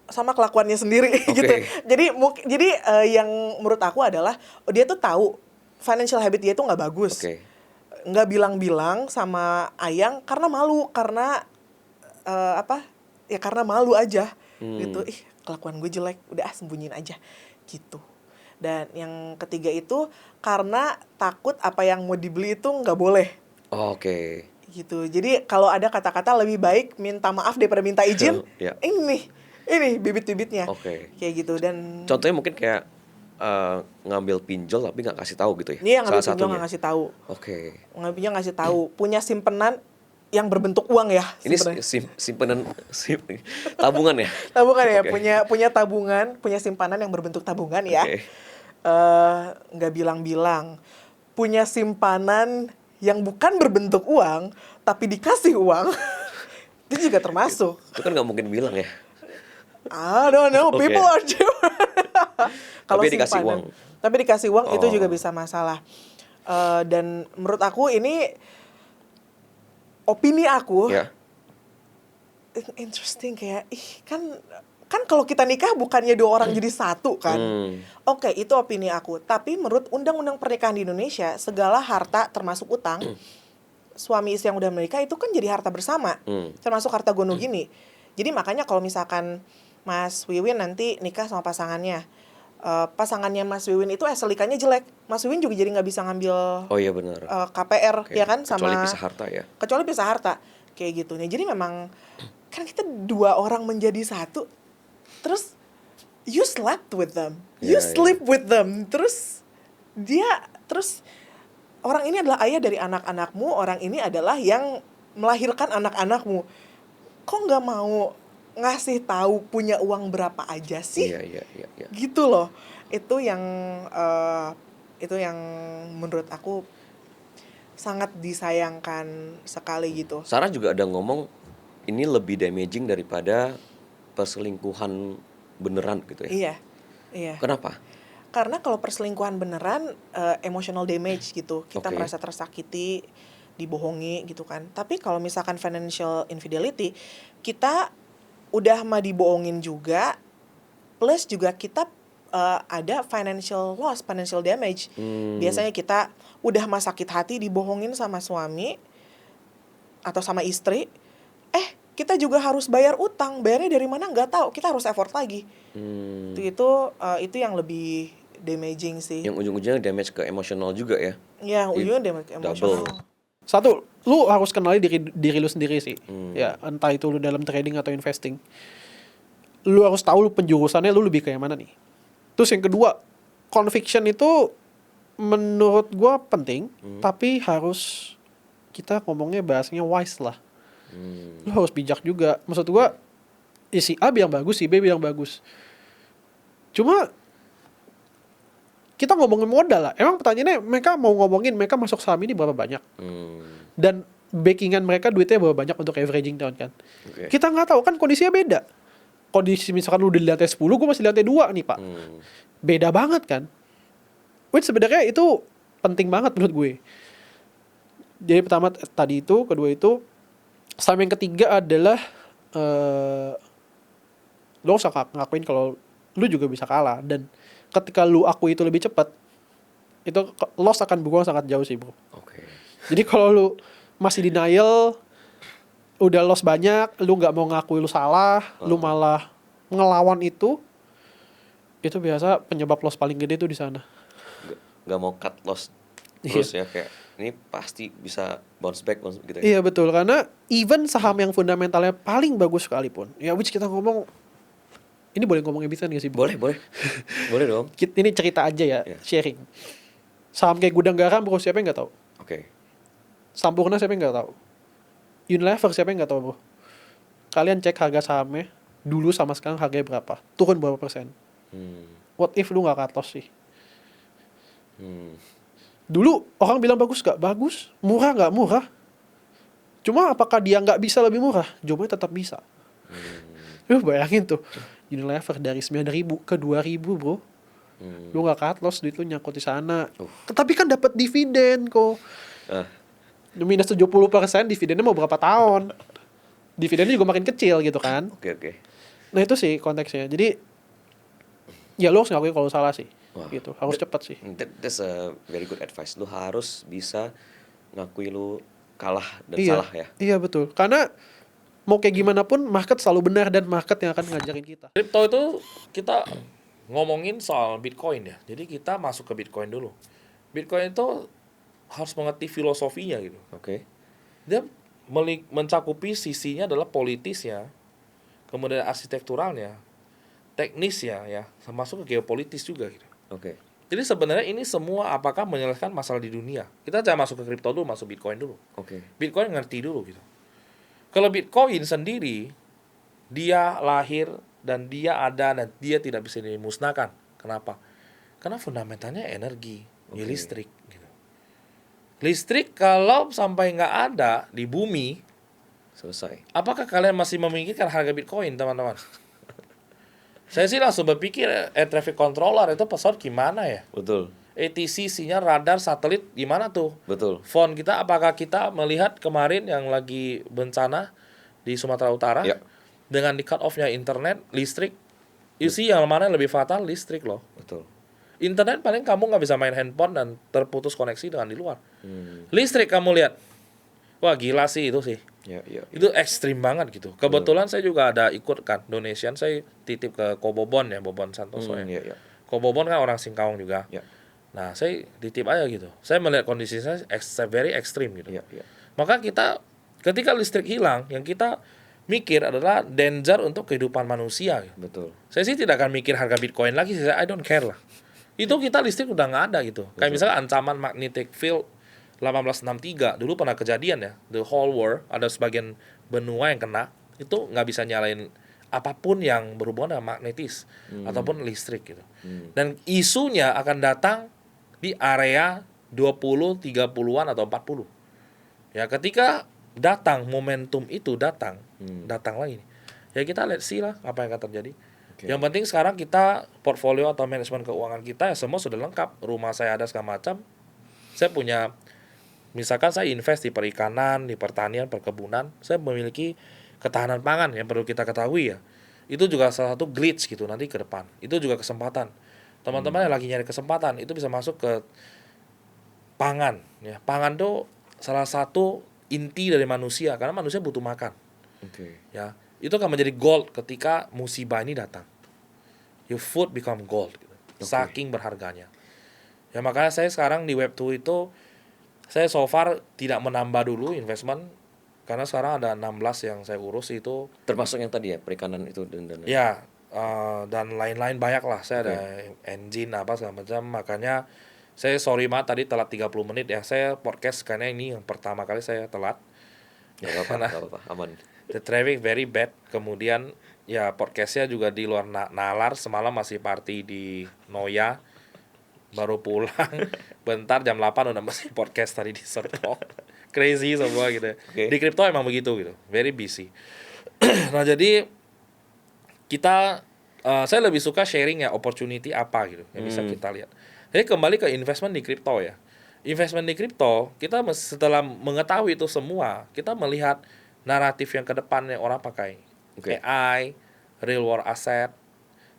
sama kelakuannya sendiri gitu. Jadi yang menurut aku adalah dia tuh tahu financial habit dia tuh nggak bagus. Nggak bilang-bilang sama Ayang karena malu, karena karena malu aja gitu. Kelakuan gue jelek, udah sembunyiin aja gitu. Dan yang ketiga itu karena takut apa yang mau dibeli itu nggak boleh. Gitu. Jadi kalau ada kata-kata lebih baik minta maaf daripada minta izin. Ini bibit-bibitnya kayak gitu. Dan contohnya mungkin kayak ngambil pinjol tapi nggak kasih tahu gitu ya? Iya, ngambil pinjol nggak ngasih tahu. Ngambil pinjol ngasih tahu. Punya simpenan yang berbentuk uang ya. Ini simpenan tabungan ya? Tabungan ya, punya tabungan, punya simpanan yang berbentuk tabungan ya. Nggak bilang-bilang. punya simpanan yang bukan berbentuk uang tapi dikasih uang itu juga termasuk. Itu kan nggak mungkin bilang ya. I don't know, Oke. people are different. Kalau Tapi dikasih simpanan. uang. Tapi dikasih uang itu Oh. juga bisa masalah. Dan menurut aku ini opini aku Ya. interesting, kayak kan kalau kita nikah bukannya 2 orang jadi satu kan. Oke, itu opini aku. Tapi menurut undang-undang pernikahan di Indonesia, segala harta termasuk utang, suami istri yang udah menikah itu kan jadi harta bersama, termasuk harta gono gini. Jadi makanya kalau misalkan Mas Wiwin nanti nikah sama pasangannya, pasangannya Mas Wiwin itu SLK-nya jelek, Mas Wiwin juga jadi nggak bisa ngambil Oh iya benar. KPR Oke. ya kan, sama Kecuali pisah harta ya. kecuali pisah harta kayak gitu nih. Jadi memang kan kita 2 orang menjadi satu, terus you slept with them, you Ya, sleep with them, terus orang ini adalah ayah dari anak-anakmu, orang ini adalah yang melahirkan anak-anakmu. Kok nggak mau ngasih tahu punya uang berapa aja sih? Iya. Gitu loh. Itu yang menurut aku sangat disayangkan sekali gitu. Sarah juga ada ngomong ini lebih damaging daripada perselingkuhan beneran gitu ya. Iya. Kenapa? Karena kalau perselingkuhan beneran emotional damage gitu. Kita Oke. merasa tersakiti, dibohongi gitu kan. Tapi kalau misalkan financial infidelity, kita udah mah dibohongin juga, plus juga kita ada financial loss, financial damage. Biasanya kita udah mah sakit hati dibohongin sama suami atau sama istri, kita juga harus bayar utang, bayarnya dari mana nggak tahu, kita harus effort lagi. Itu yang lebih damaging sih. Yang ujung-ujungnya damage ke emosional juga ya. Ya, ujungnya damage emosional. Satu, lu harus kenali diri lu sendiri sih. Ya, entah itu lu dalam trading atau investing. Lu harus tahu lu penjurusannya lu lebih kayak mana nih. Terus yang kedua, conviction itu menurut gua penting, tapi harus kita ngomongnya bahasanya wise lah. Lu harus bijak juga. Maksud gua, si A bilang bagus, si B bilang bagus. Cuma kita ngomongin modal lah. Emang pertanyaannya mereka mau ngomongin mereka masuk saham ini berapa banyak? Dan backingan mereka duitnya berapa banyak untuk averaging down kan? Oke. Kita nggak tahu kan kondisinya beda. Kondisi misalkan lu di lantai 10, gue masih di lantai 2 nih pak. Beda banget kan? Which sebenarnya itu penting banget menurut gue. Jadi pertama tadi itu, kedua itu, sama yang ketiga adalah lo usah ngakuin kalau lu juga bisa kalah, dan ketika lu akui itu lebih cepat, itu loss akan berkurang sangat jauh sih bro. Oke. Jadi kalau lu masih denial, udah loss banyak, lu nggak mau ngakui lu salah, lu malah ngelawan itu biasa penyebab loss paling gede tuh di sana. Gak mau cut loss terus ya, kayak ini pasti bisa bounce back gitu ya. Iya betul, karena even saham yang fundamentalnya paling bagus sekalipun, ya which kita ngomong, ini boleh ngomong emiten gak sih? Boleh. Boleh dong. Ini cerita aja ya, sharing. Saham kayak Gudang Garam bro, siapa yang gak tahu? Oke. Sampurna siapa yang gak tahu? Unilever siapa yang gak tahu bro? Kalian cek harga sahamnya dulu sama sekarang harganya berapa, turun berapa persen. What if lu gak cut loss sih? Dulu orang bilang bagus gak bagus, murah gak murah. Cuma apakah dia gak bisa lebih murah? Jawabannya tetap bisa. Lu bayangin tuh, Unilever dari 9.000 ke 2.000 bro. Lu gak cut loss, duit lu nyangkut di sana. Tapi kan dapat dividen kok. Minus 70%, dividennya mau berapa tahun? Dividennya juga makin kecil gitu kan. Oke. Nah itu sih konteksnya. Jadi ya lu harus ngakuin kalau salah sih. Gitu. Harus cepat sih. That's a very good advice. Lu harus bisa ngakui lu kalah dan salah ya. Iya betul. Karena mau kayak gimana pun market selalu benar, dan market yang akan ngajarin kita. Kripto itu kita ngomongin soal Bitcoin ya. Jadi kita masuk ke Bitcoin dulu. Bitcoin itu harus mengerti filosofinya gitu. Oke. Dia mencakupi sisinya adalah politisnya, kemudian arsitekturalnya, teknisnya ya, termasuk ke geopolitis juga gitu. Oke. Jadi sebenarnya ini semua apakah menyelesaikan masalah di dunia. Kita jangan masuk ke kripto dulu, masuk Bitcoin dulu. Oke. Bitcoin ngerti dulu gitu. Kalau Bitcoin sendiri, dia lahir dan dia ada dan dia tidak bisa dimusnahkan. Kenapa? Karena fundamentalnya energi, listrik gitu. Listrik kalau sampai nggak ada di bumi, Selesai. apakah kalian masih memikirkan harga Bitcoin, teman-teman? Saya sih langsung berpikir air traffic controller itu pesawat gimana ya? Betul. ATC, sinyal radar, satelit gimana tuh? Betul. Phone kita, apakah kita melihat kemarin yang lagi bencana di Sumatera Utara Ya. dengan di cut off-nya internet, listrik? You see yang mana yang lebih fatal? Listrik loh. Betul. Internet paling kamu nggak bisa main handphone dan terputus koneksi dengan di luar. Hmm. Listrik kamu lihat, wah gila sih itu sih. Ya, ya. Itu ekstrim banget gitu. Kebetulan saya juga ada ikut kan donation, saya titip ke Kobobon ya, Bobon Santoso ya. Ya, ya. Kobobon kan orang Singkawang juga. Ya. Nah, saya titip aja gitu. Saya melihat kondisinya very ekstrim gitu. Ya, ya. Maka kita ketika listrik hilang, yang kita mikir adalah danger untuk kehidupan manusia. Gitu. Betul. Saya sih tidak akan mikir harga Bitcoin lagi, I don't care lah. Itu kita listrik udah nggak ada gitu. Kayak misalnya ancaman magnetic field 1863 dulu pernah kejadian ya, the whole world ada sebagian benua yang kena, itu nggak bisa nyalain apapun yang berhubungan dengan magnetis ataupun listrik gitu. Dan isunya akan datang di area 20, 30-an atau 40. Ya ketika datang momentum itu datang lagi nih. Ya kita let's see lah apa yang akan terjadi. Yang penting sekarang kita portfolio atau manajemen keuangan kita ya semua sudah lengkap. Rumah saya ada segala macam. Saya punya, misalkan saya invest di perikanan, di pertanian, perkebunan, saya memiliki ketahanan pangan yang perlu kita ketahui ya. Itu juga salah satu glitch gitu nanti ke depan. Itu juga kesempatan. Teman-teman yang lagi nyari kesempatan itu bisa masuk ke pangan ya. Pangan tuh salah satu inti dari manusia karena manusia butuh makan. Oke. Ya. Itu akan menjadi gold ketika musibah ini datang. Your food become gold gitu. Saking berharganya. Ya makanya saya sekarang di Web2 itu saya so far tidak menambah dulu investment karena sekarang ada 16 yang saya urus itu Termasuk yang tadi ya, perikanan itu dan ya dan lain-lain banyak lah. Saya ada engine apa segala macam, makanya saya sorry banget tadi telat 30 menit ya. Saya podcast karena ini yang pertama kali saya telat. Nggak apa-apa, aman. The traffic very bad. Kemudian ya podcastnya juga di luar nalar. Semalam masih party di Noya. Baru pulang. Bentar jam 8 udah masih podcast tadi di Serpong. Crazy semua gitu. Di crypto emang begitu gitu. Very busy. Nah jadi kita saya lebih suka sharing ya opportunity apa gitu yang bisa kita lihat. Jadi kembali ke investment di crypto ya. Investment di crypto kita setelah mengetahui itu semua, kita melihat naratif yang ke depannya orang pakai. AI, real world asset.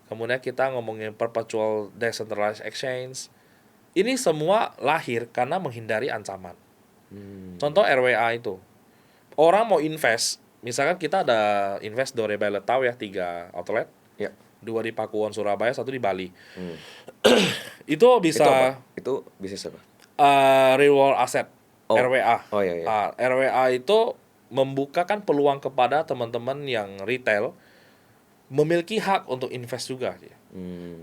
Kemudian kita ngomongin perpetual decentralized exchange. Ini semua lahir karena menghindari ancaman. Contoh RWA itu. Orang mau invest, misalkan kita ada invest Dore Bailet tahu ya 3 outlet. Ya. 2 di Pakuwon Surabaya, 1 di Bali. Itu bisa Itu bisnis apa? real world asset, RWA. Oh iya. RWA itu membukakan peluang kepada teman-teman yang retail memiliki hak untuk invest juga.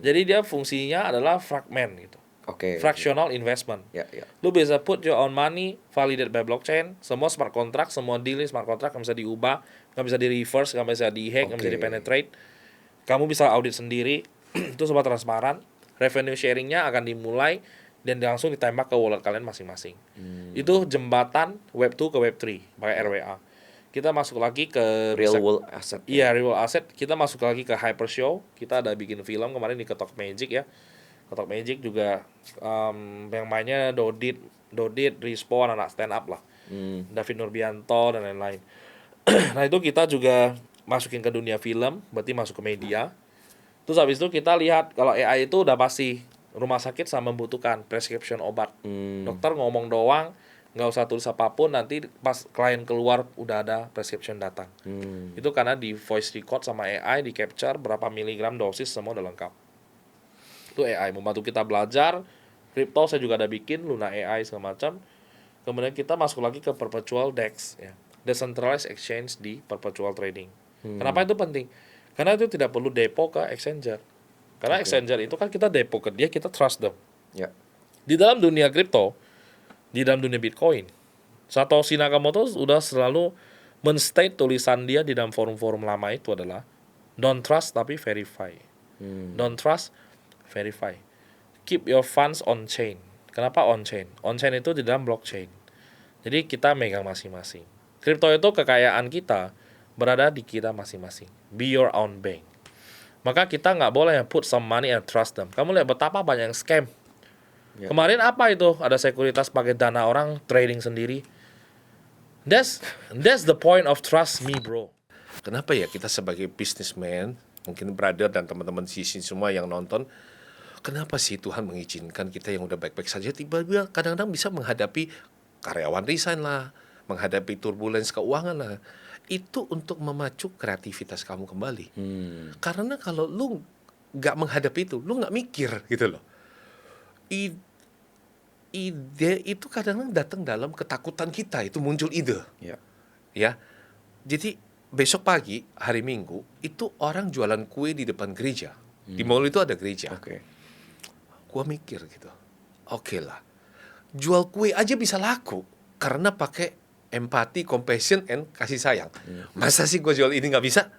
Jadi dia fungsinya adalah fragment gitu. Fractional investment. Lu bisa put your own money, validate by blockchain, semua smart contract, semua deal smart contract nggak bisa diubah, nggak bisa di reverse, nggak bisa di hack, nggak bisa di penetrate. Kamu bisa audit sendiri, itu semua transparan. Revenue sharingnya akan dimulai dan langsung ditembak ke wallet kalian masing-masing. Itu jembatan Web2 ke Web3 pakai RWA. Kita masuk lagi ke real world asset. Iya, real world asset. Kita masuk lagi ke Hyper Show. Kita ada bikin film kemarin di Ketok Magic ya. Ketok Magic juga yang mainnya Dodit, Respawn, anak stand up lah. David Nurbianto dan lain-lain. Nah, itu kita juga masukin ke dunia film, berarti masuk ke media. Terus habis itu kita lihat kalau AI itu udah pasti rumah sakit sama membutuhkan prescription obat. Dokter ngomong doang, nggak usah tulis apapun, nanti pas klien keluar udah ada prescription datang. Itu karena di voice record sama AI di capture berapa miligram dosis semua udah lengkap. Itu AI membantu kita belajar. Crypto saya juga ada bikin Luna AI segala macam. Kemudian kita masuk lagi ke perpetual DEX ya. Decentralized exchange di perpetual trading. Kenapa itu penting? Karena itu tidak perlu depo ke exchanger. Karena exchanger itu kan kita depo ke dia, kita trust them. Di dalam dunia kripto, di dalam dunia Bitcoin, Satoshi Nakamoto sudah selalu men-state tulisan dia di dalam forum-forum lama itu adalah don't trust tapi verify. Don't trust, verify. Keep your funds on chain. Kenapa on-chain? On-chain itu di dalam blockchain. Jadi kita megang masing-masing. Kripto itu kekayaan kita berada di kita masing-masing. Be your own bank. Maka kita nggak boleh put some money and trust them. Kamu lihat betapa banyak yang scam. Kemarin apa itu? Ada sekuritas pakai dana orang, trading sendiri. That's the point of trust me, bro. Kenapa ya kita sebagai businessman, mungkin brother dan teman-teman sisi semua yang nonton, kenapa sih Tuhan mengizinkan kita yang udah baik-baik saja tiba-tiba kadang-kadang bisa menghadapi karyawan resign lah, menghadapi turbulence keuangan lah. Itu untuk memacu kreativitas kamu kembali. Karena kalau lu nggak menghadapi itu, lu nggak mikir gitu loh. Ide itu kadang-kadang datang dalam ketakutan kita, itu muncul ide. Ya. Jadi besok pagi, hari Minggu, itu orang jualan kue di depan gereja. Di mall itu ada gereja. Gua mikir gitu, oke lah. Jual kue aja bisa laku karena pakai empati, compassion, and kasih sayang. Masa sih gue jual ini nggak bisa?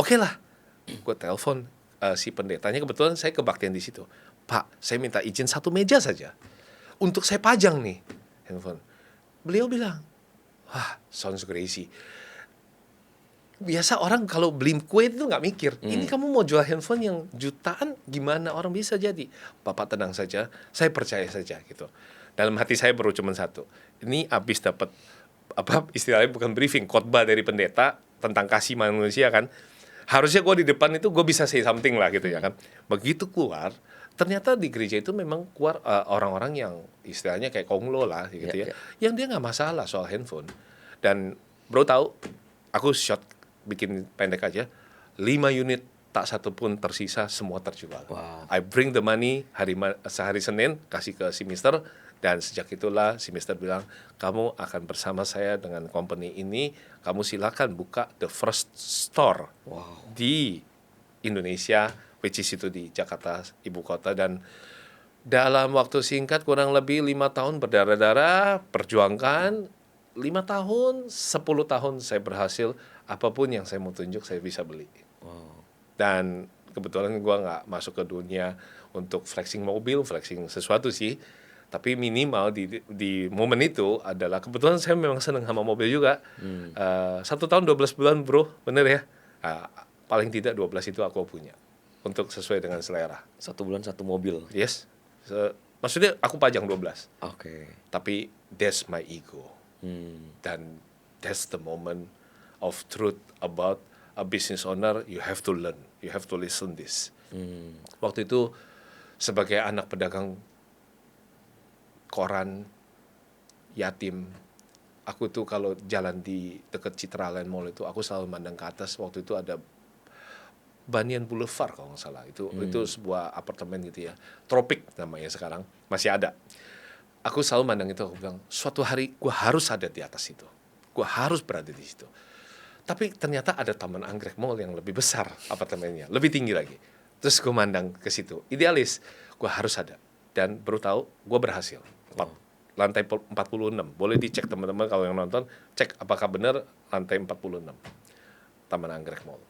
Oke lah. Gue telepon si pendetanya, kebetulan saya kebaktian di situ. Pak, saya minta izin 1 meja saja untuk saya pajang nih handphone. Beliau bilang, wah, sounds crazy. Biasa orang kalau beli kue itu nggak mikir. Ini kamu mau jual handphone yang jutaan, gimana orang bisa jadi? Bapak tenang saja, saya percaya saja gitu. Dalam hati saya baru cuma satu. Ini habis dapat apa istilahnya bukan briefing, khotbah dari pendeta tentang kasih manusia kan. Harusnya gue di depan itu gue bisa say something lah gitu ya kan. Begitu keluar, ternyata di gereja itu memang keluar orang-orang yang istilahnya kayak konglo lah gitu ya. Yang dia nggak masalah soal handphone. Dan bro tahu, aku short bikin pendek aja, 5 unit tak satu pun tersisa, semua terjual. I bring the money sehari Senin kasih ke si Mister. Dan sejak itulah si Mister bilang, kamu akan bersama saya dengan company ini, kamu silakan buka the first store di Indonesia, which is itu di Jakarta, ibu kota. Dan dalam waktu singkat, kurang lebih 5 tahun berdarah-darah, perjuangkan, 5 tahun, 10 tahun saya berhasil, apapun yang saya mau tunjuk, saya bisa beli. Dan kebetulan gue nggak masuk ke dunia untuk flexing mobil, flexing sesuatu sih. Tapi minimal di momen itu adalah kebetulan saya memang senang sama mobil juga. 1 tahun 12 bulan bro, bener ya. Paling tidak 12 itu aku punya untuk sesuai dengan selera. 1 bulan 1 mobil. Yes. Maksudnya aku pajang 12. Tapi that's my ego. Dan that's the moment of truth about a business owner. You have to learn, you have to listen this. Waktu itu sebagai anak pedagang koran yatim, aku tuh kalau jalan di dekat Citraland Mall itu aku selalu mandang ke atas. Waktu itu ada Banyan Boulevard kalau nggak salah, itu sebuah apartemen gitu ya, Tropik namanya sekarang, masih ada. Aku selalu mandang itu, aku bilang suatu hari gue harus ada di atas itu, gue harus berada di situ. Tapi ternyata ada Taman Anggrek Mall yang lebih besar apartemennya, lebih tinggi lagi. Terus gue mandang ke situ, idealis, gue harus ada. Dan baru tahu gue berhasil. Lantai 46, boleh dicek teman-teman kalau yang nonton, cek apakah benar lantai 46 Taman Anggrek Mall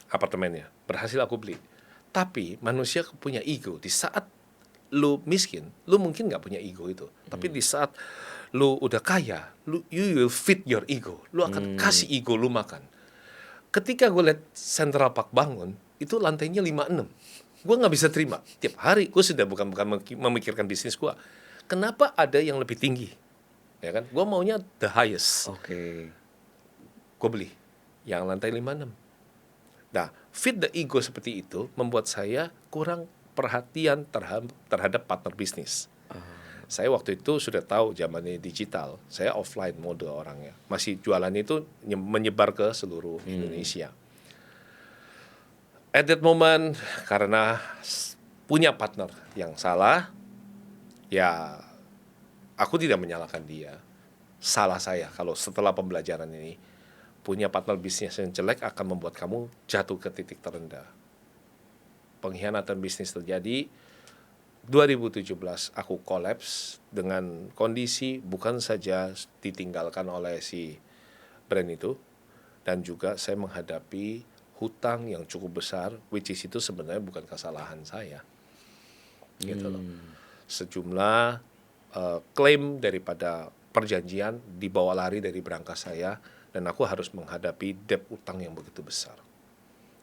apartemennya. Berhasil aku beli. Tapi manusia punya ego. Di saat lu miskin, lu mungkin gak punya ego itu. Tapi di saat lu udah kaya, you will feed your ego. Lu akan kasih ego lu makan. Ketika gue liat Central Park bangun, itu lantainya 56. Gue gak bisa terima. Tiap hari gue sudah bukan memikirkan bisnis gue. Kenapa ada yang lebih tinggi? Ya kan? Gue maunya the highest. Gue beli yang lantai 56. Nah, feed the ego seperti itu membuat saya kurang perhatian terhadap partner bisnis. Saya waktu itu sudah tahu zamannya digital. Saya offline mode orangnya. Masih jualan itu menyebar ke seluruh Indonesia. At that moment, karena punya partner yang salah, ya aku tidak menyalahkan dia. Salah saya kalau setelah pembelajaran ini, punya partner bisnis yang jelek akan membuat kamu jatuh ke titik terendah. Pengkhianatan bisnis terjadi. 2017 aku kolaps dengan kondisi bukan saja ditinggalkan oleh si brand itu, dan juga saya menghadapi hutang yang cukup besar, which is itu sebenarnya bukan kesalahan saya, gitu loh. sejumlah klaim daripada perjanjian dibawa lari dari berangkas saya, dan aku harus menghadapi debt utang yang begitu besar.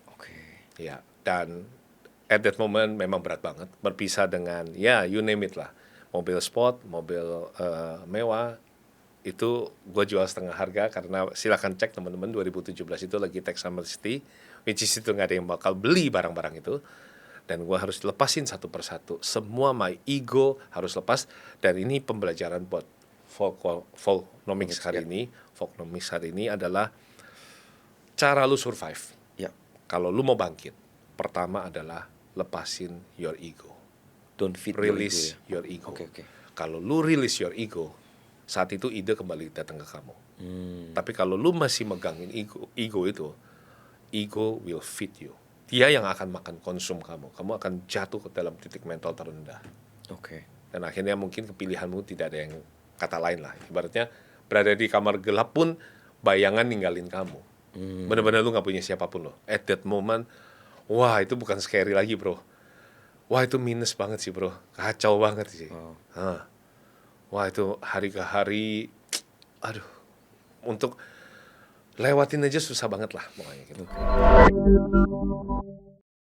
Oke. Ya, dan at that moment memang berat banget berpisah dengan ya you name it lah, mobil sport, mobil mewah, itu gue jual setengah harga karena silakan cek teman-teman 2017 itu lagi tax amnesty, which is itu nggak ada yang bakal beli barang-barang itu, dan gue harus lepasin satu persatu, semua my ego harus lepas, dan ini pembelajaran buat Volcnomics hari ini. Volcnomics hari ini adalah cara lu survive. Ya. Kalau lu mau bangkit, pertama adalah lepasin your ego. Don't feed Release your your ego. Oke. Kalau lu release your ego, saat itu ide kembali datang ke kamu. Tapi kalau lu masih megangin ego itu, ego will feed you. Dia yang akan makan konsum kamu. Kamu akan jatuh ke dalam titik mental terendah. Oke. Dan akhirnya mungkin kepilihanmu tidak ada yang kata lain lah. Ibaratnya berada di kamar gelap pun bayangan ninggalin kamu. Bener-bener lu gak punya siapapun loh. At that moment, wah itu bukan scary lagi bro. Wah itu minus banget sih bro. Kacau banget sih. Wah itu hari ke hari, aduh, untuk lewatin aja susah banget lah pokoknya gitu.